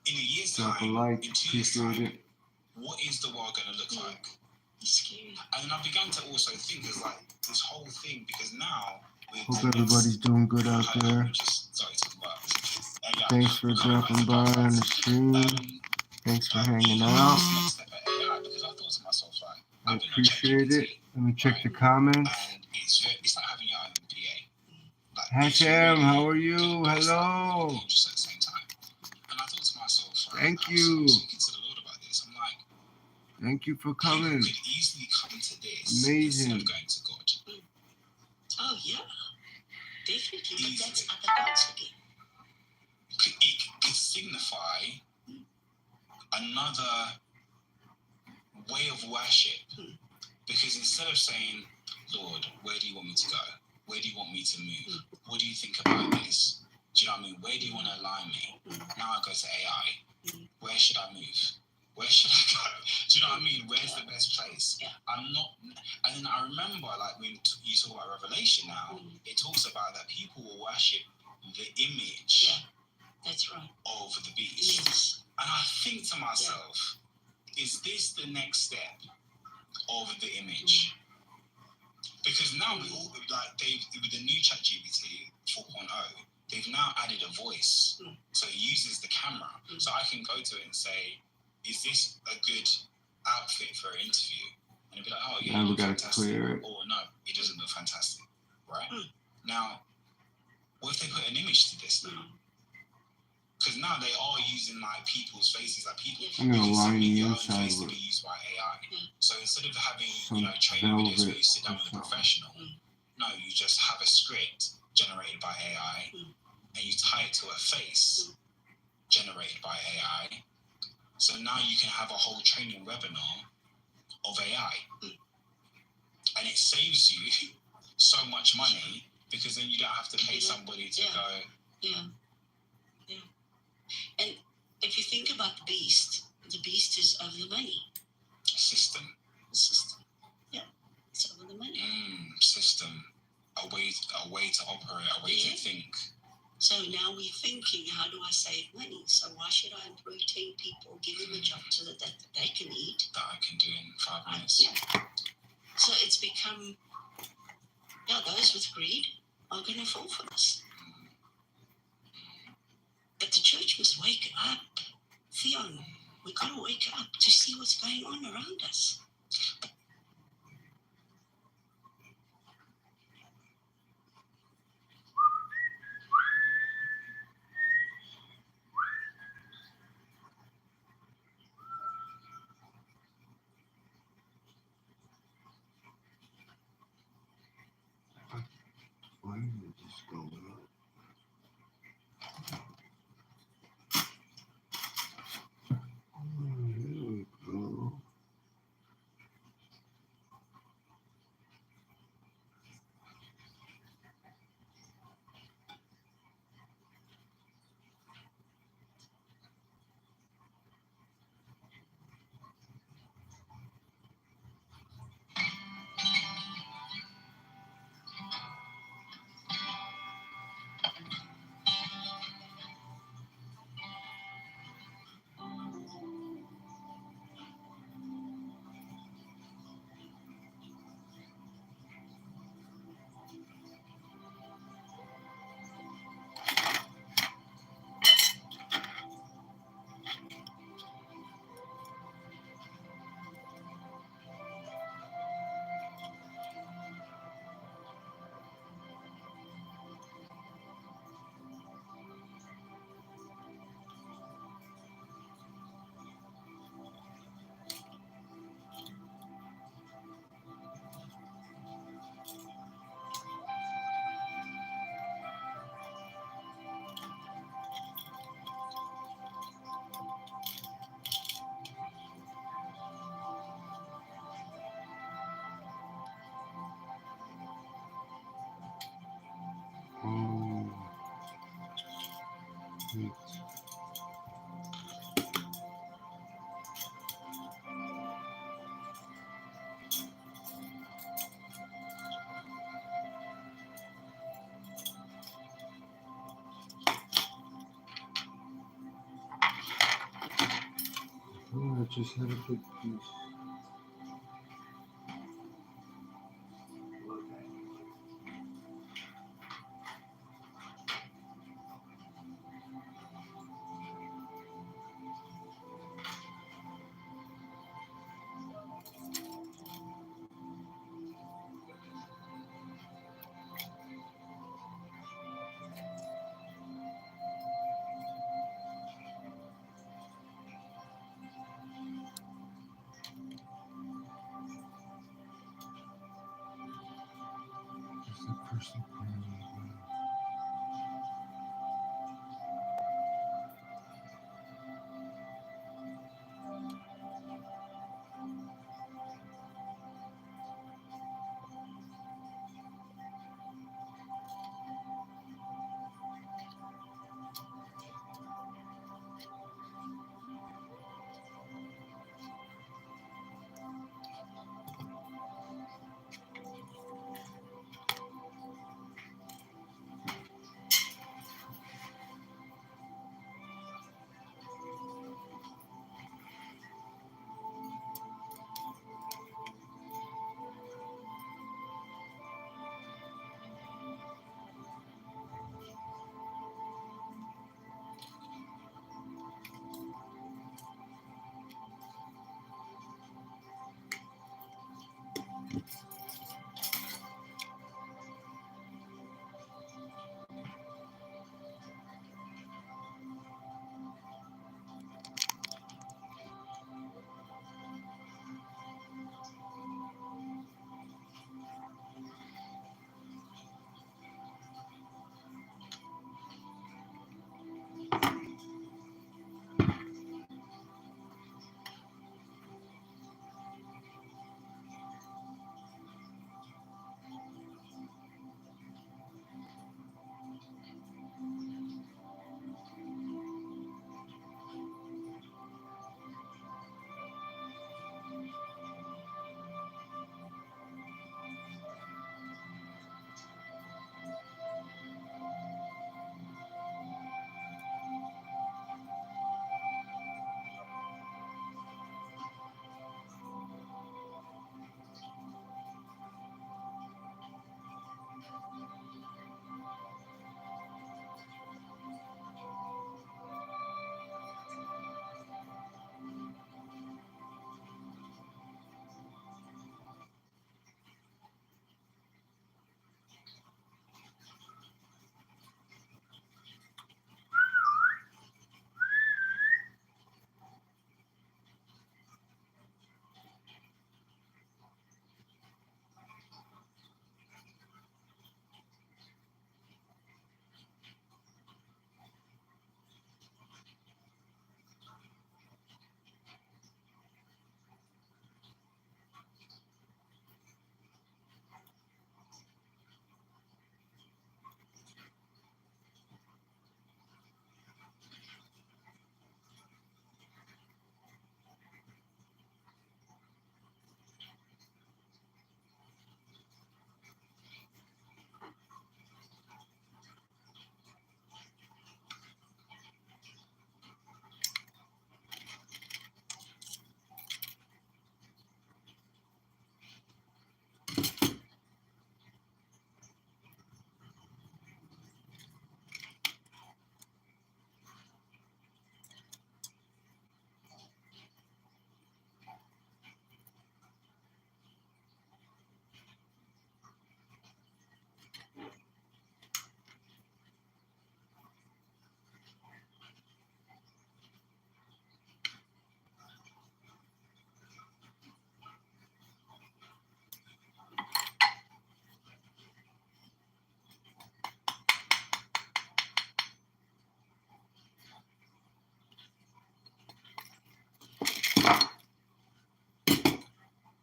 in a year's Drop a time, like, in 2 years' appreciate time, it. what is the world going to look like? It's scary. And then I began to also think there's like this whole thing, because now Hope everybody's doing good out there. Thanks for dropping by on the stream. Thanks for hanging out. I appreciate it. Let me check the comments. It's like having your own PA. Hashem, how are you? Hello. And I thought to myself, Thank you. I was speaking to the Lord about this. I'm like, Thank you for people coming. could easily come to this Amazing. instead of going to God. Oh, yeah. Definitely. But that's other gods again. It could signify another way of worship. Because instead of saying, Lord, where do you want me to go? Where do you want me to move? What do you think about this? Do you know what I mean? Where do you want to align me? Now I go to AI. Where should I move? Where should I go? Do you know what I mean? Where's the best place? I'm not. And then I remember, like, when you talk about Revelation now, it talks about that people will worship the image That's right. of the beast. Yes. And I think to myself, is this the next step of the image? Because now with the new ChatGPT 4.0, they've now added a voice. So it uses the camera. So I can go to it and say, is this a good outfit for an interview? And it'll be like, oh yeah, Now we look gotta fantastic. clear it. Or no, it doesn't look fantastic. Right? Now, what if they put an image to this now? Because now they are using like people's faces, like people. I'm gonna line the your own inside face to with be used by AI. So instead of having some training videos where velvet you sit down with a or professional, no, you just have a script generated by AI, and you tie it to a face generated by AI. So now you can have a whole training webinar of AI, and it saves you so much money because then you don't have to pay somebody to go. Yeah. And if you think about the beast is over the money. System. The system. Yeah. It's over the money. System. A way to operate, a way to think. So now we're thinking, how do I save money? So why should I employ 10 people, give them a job so that they can eat? That I can do in 5 minutes. Yeah. So it's become, those with greed are going to fall for this. But the church must wake up. Theon, we've got to wake up to see what's going on around us. sweet. Oh, I just had a big piece. Just the crystal clear.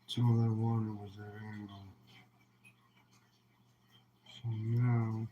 So all I wanted was that angle. So now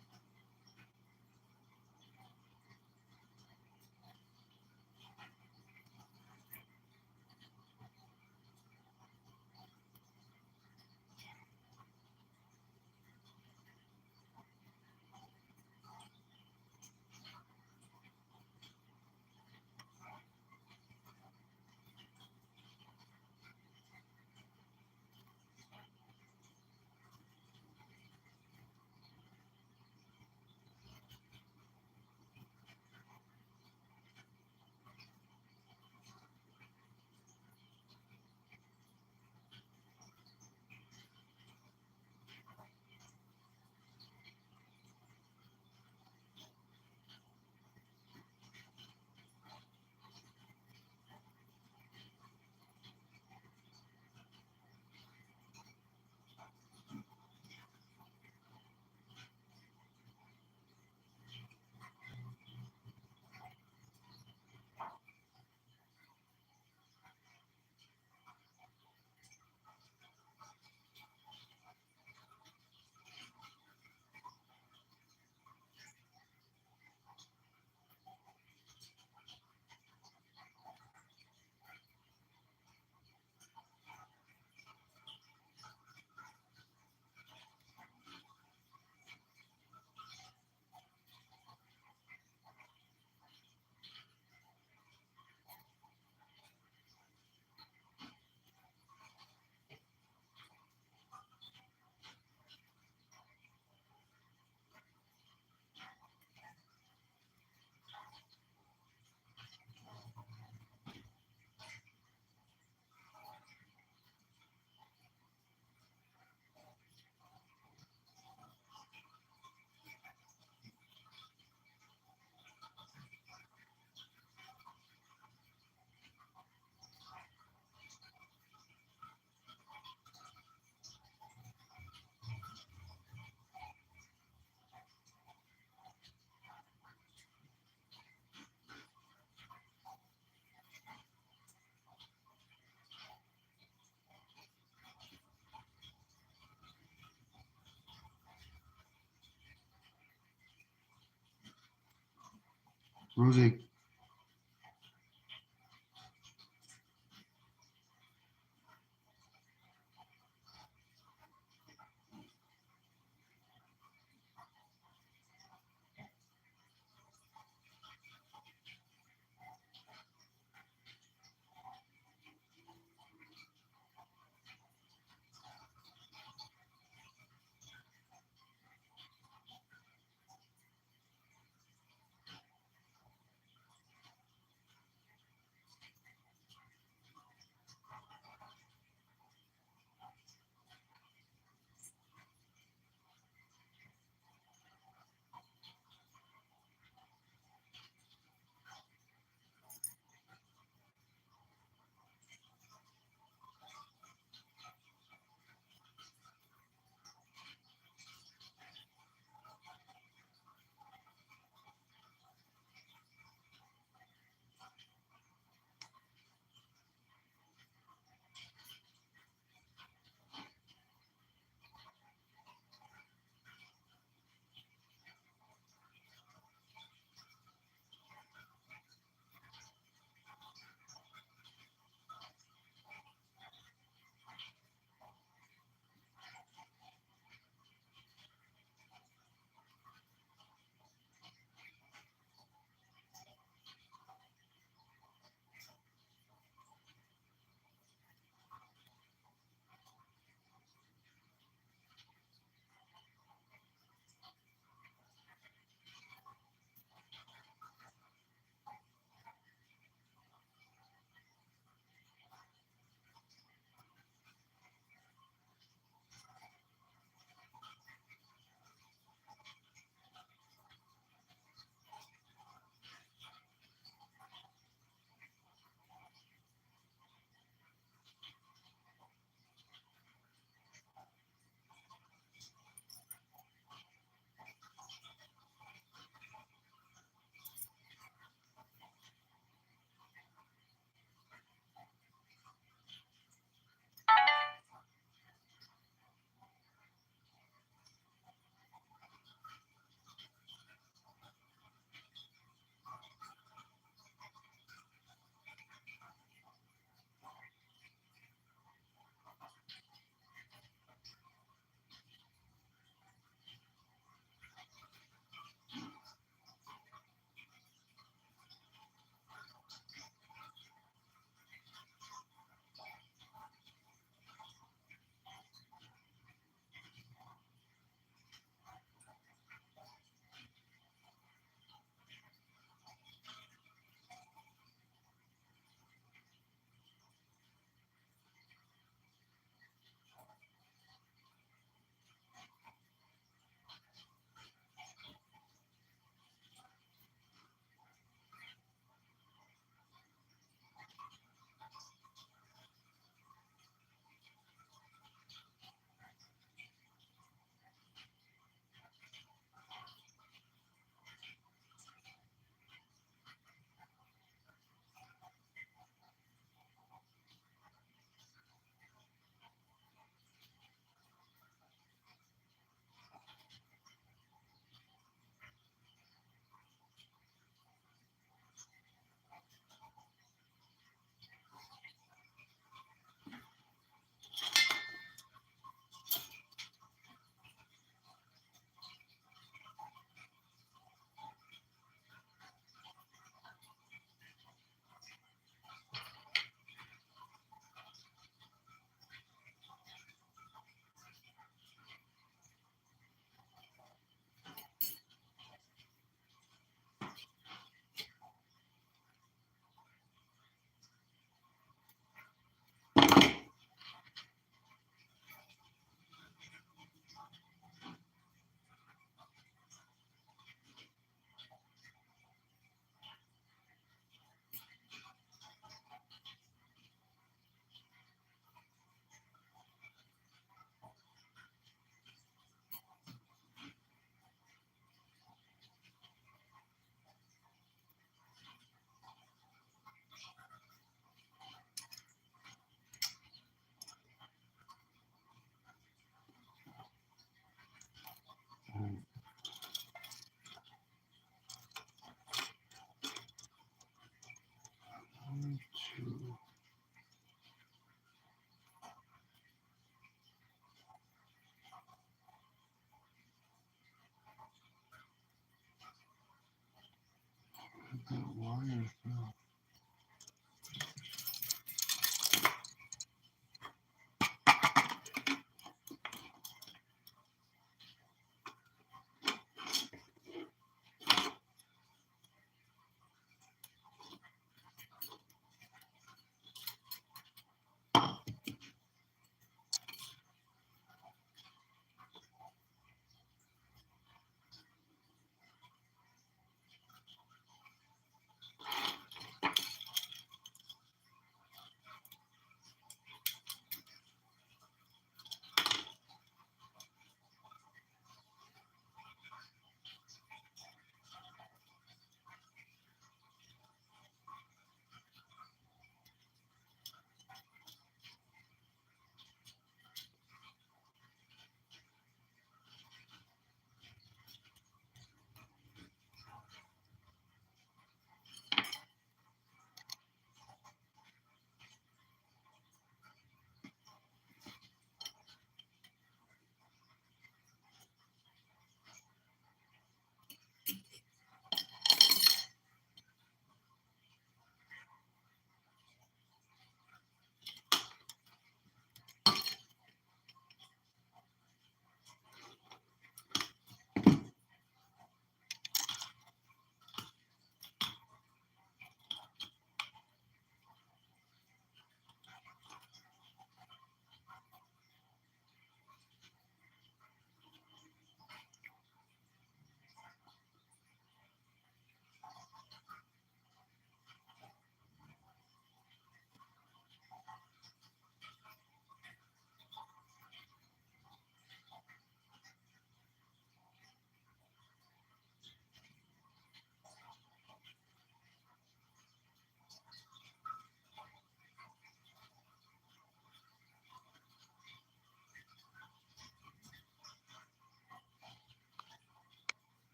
Rosie. That wire fell.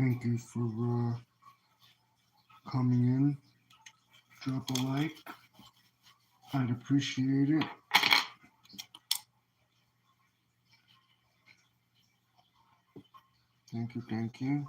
Thank you for coming in. Drop a like. I'd appreciate it. Thank you, thank you.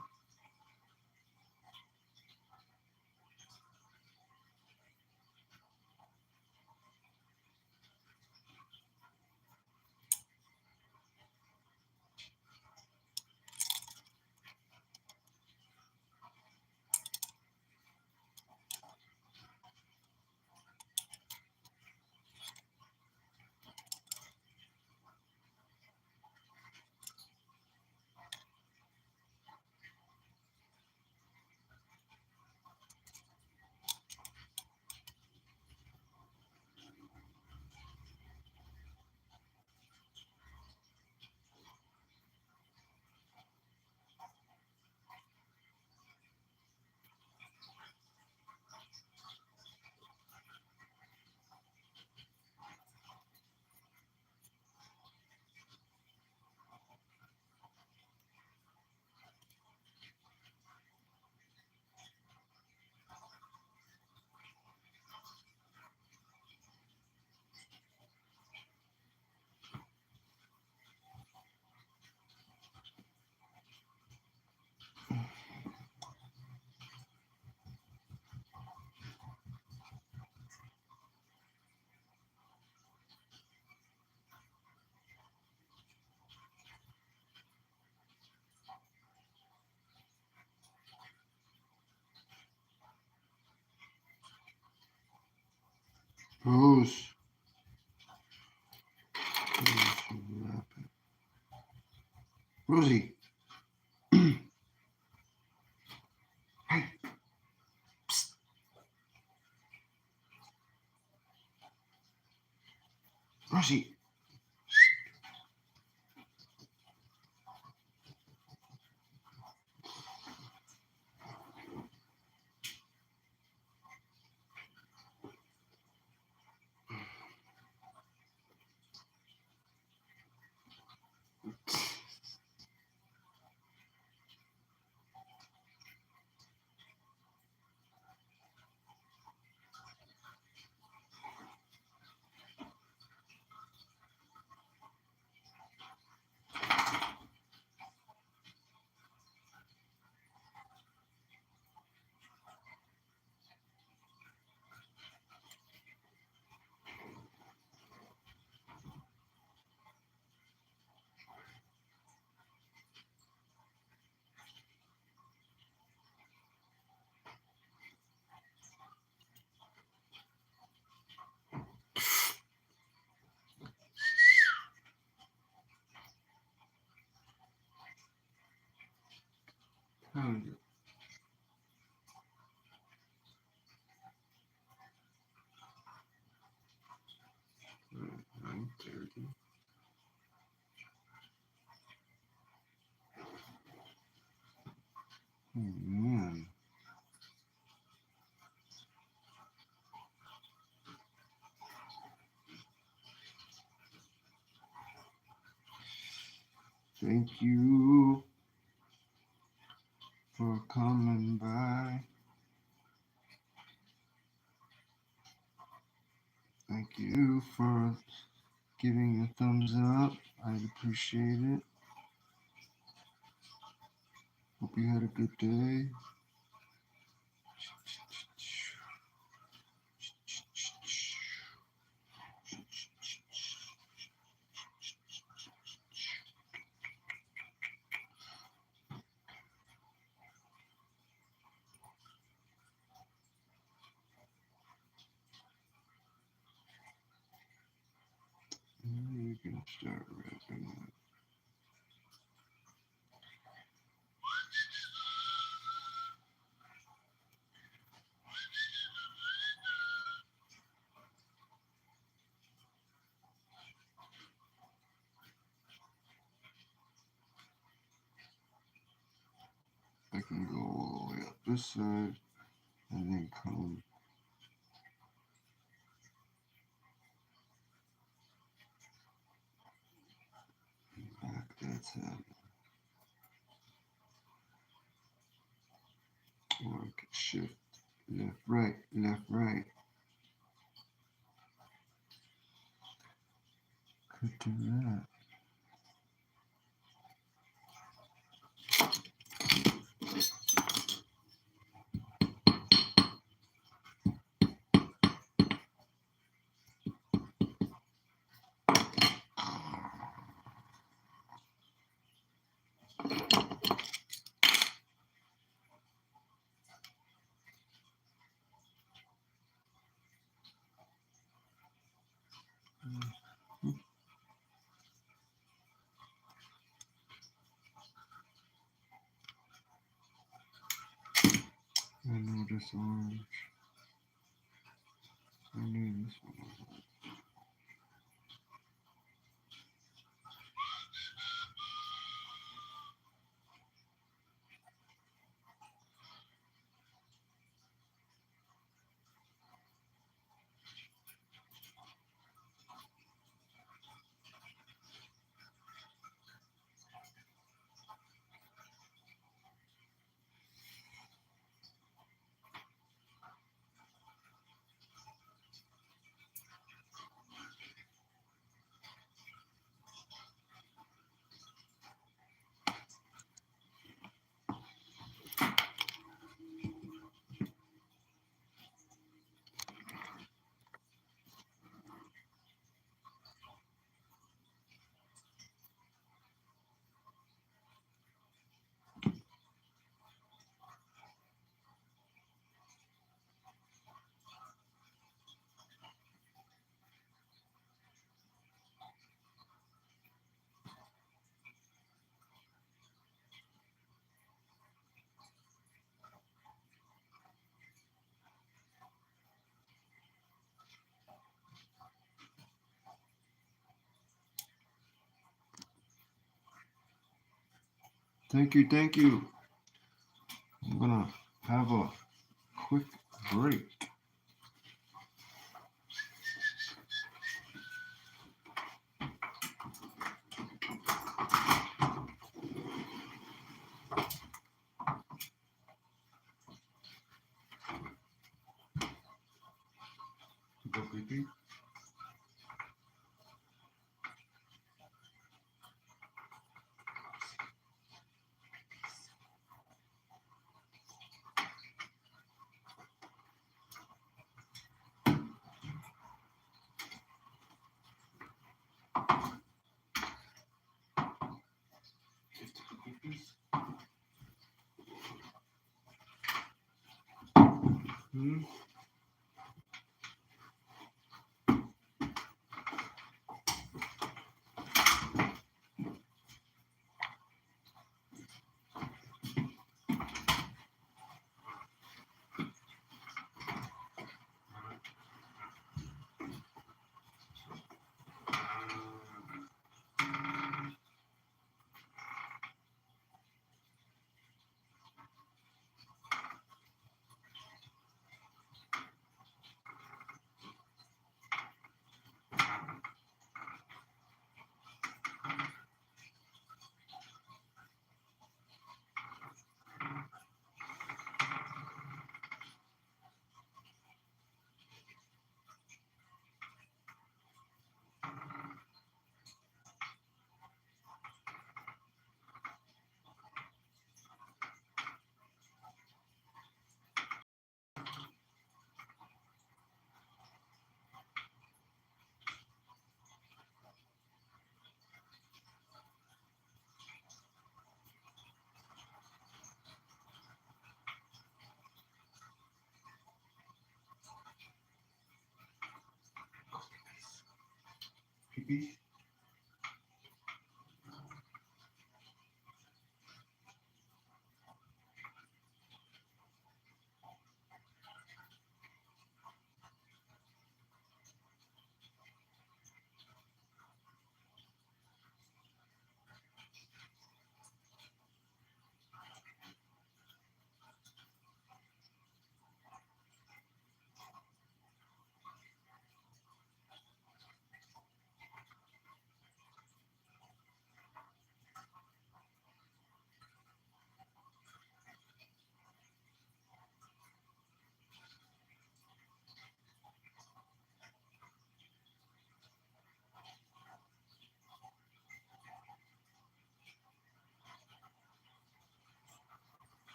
Rose. Rosie. Hey. Psst. Rosie. How are you? 9:30. Oh, man. Thank you for coming by. Thank you for giving a thumbs up. I'd appreciate it. Hope you had a good day. You can start wrapping up. I can go all the way up this side and then come back that side. Shift, left, right, left, right. Could do that. I know this orange. I knew this one was orange. Thank you, thank you. I'm gonna have a quick break. Go pee-pee. Hmm? Pee-pee.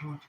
Come on.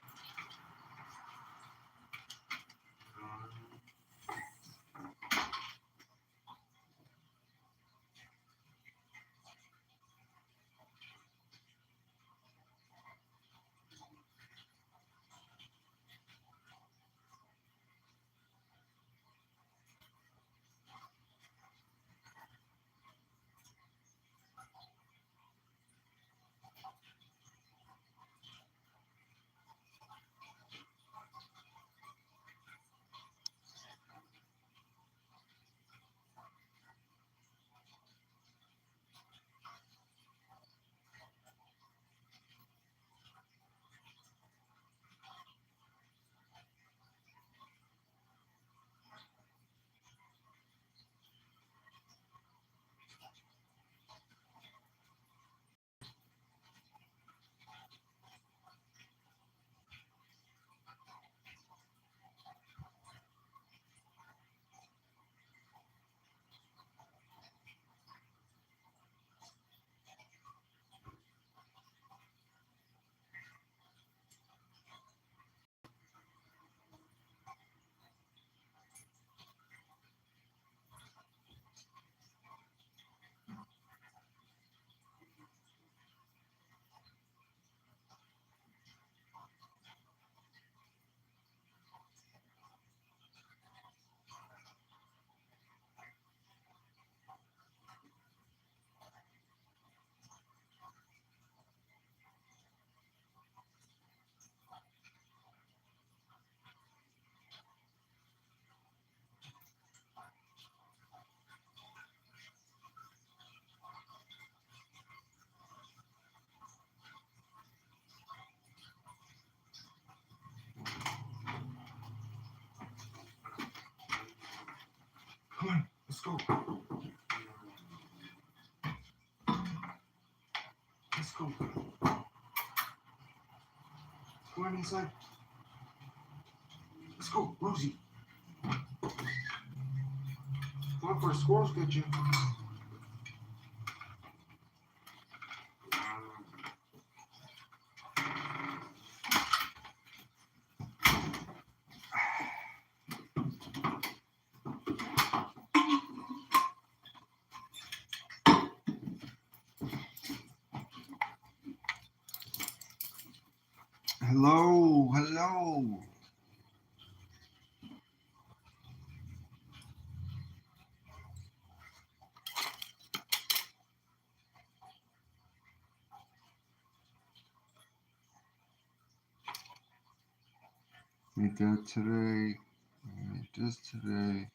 Come on, let's go. Let's go. Come on inside. Let's go, Rosie. Come on, for squirrels get you. Hello, hello. Need that today. Need this today.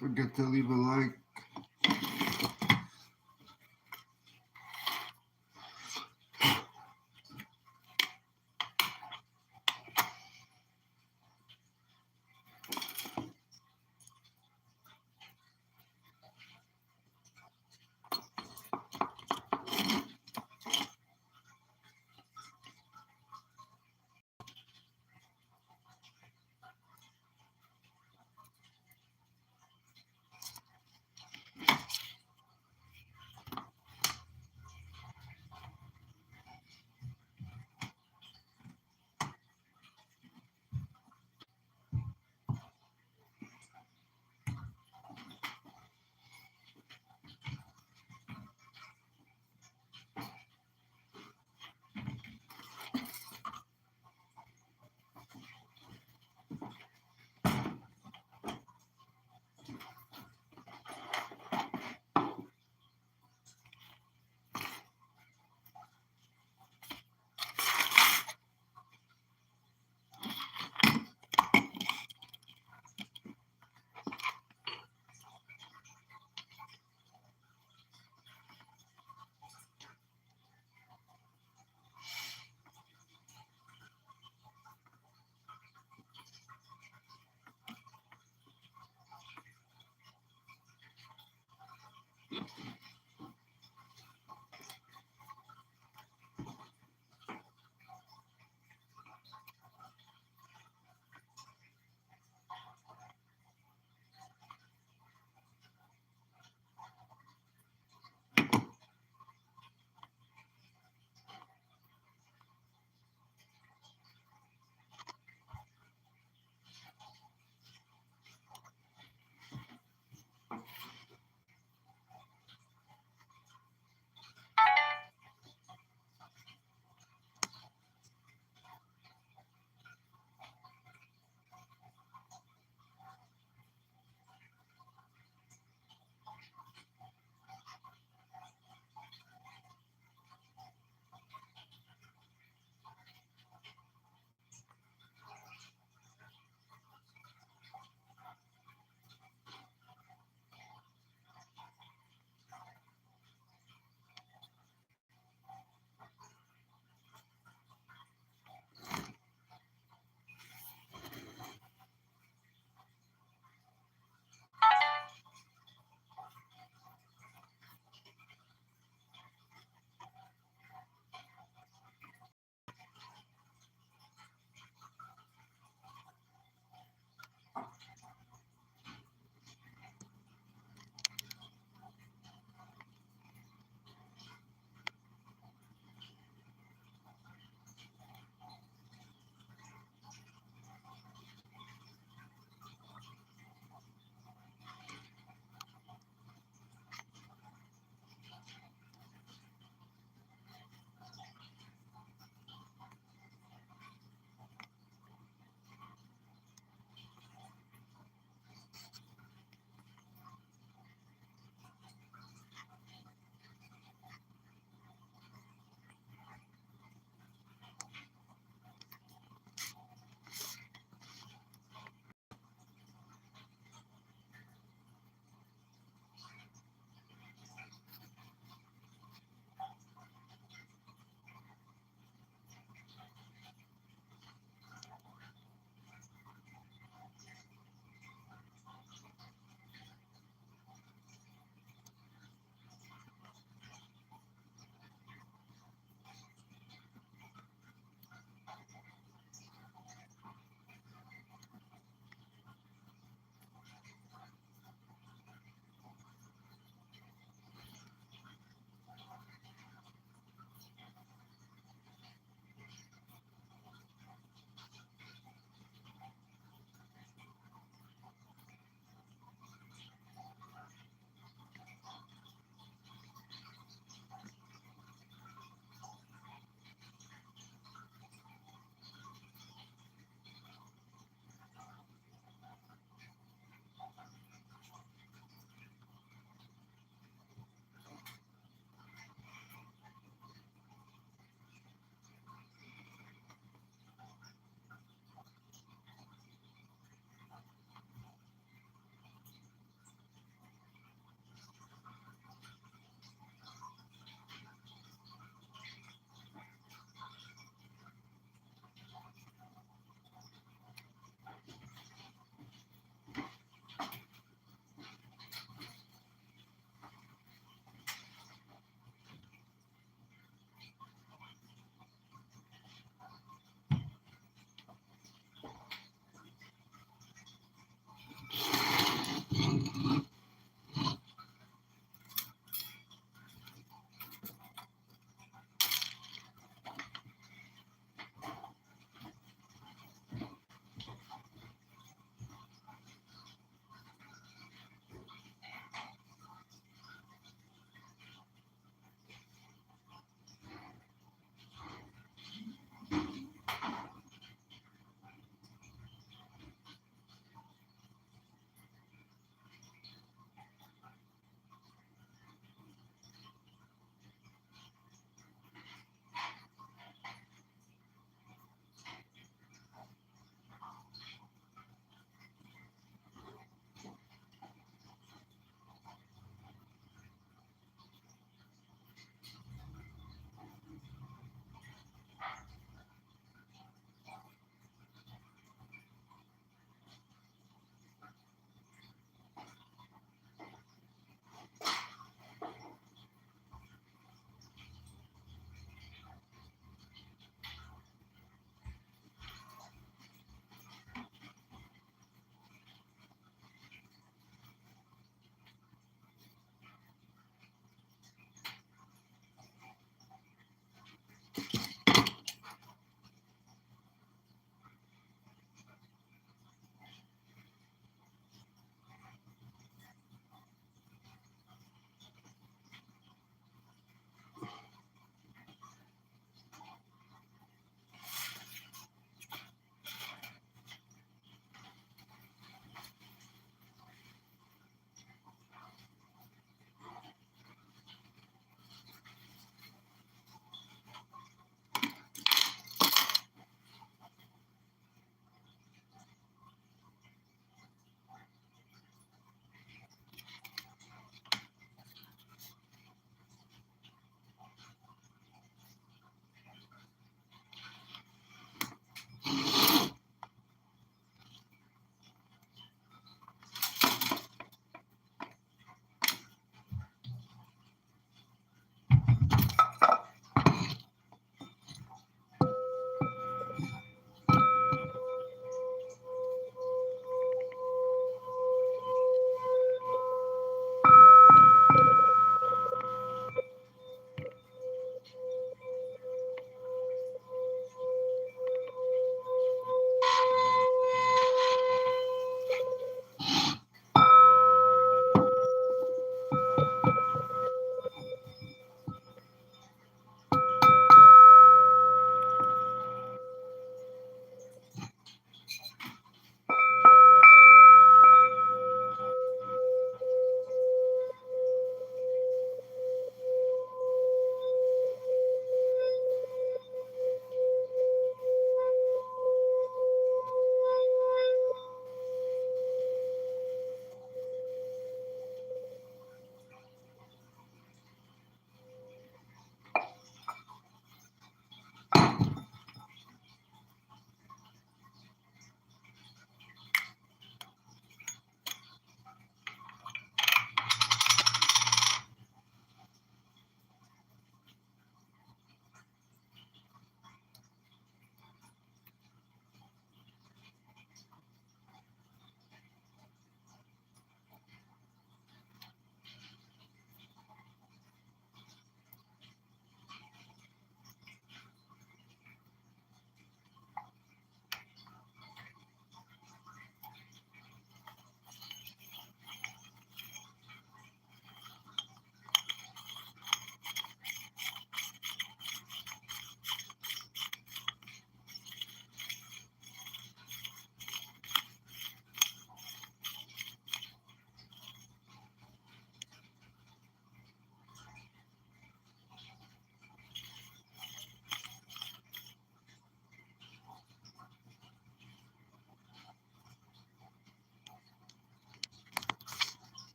Don't forget to leave a like.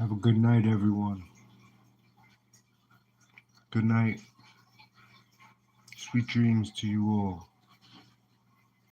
Have a good night, everyone. Good night. Sweet dreams to you all.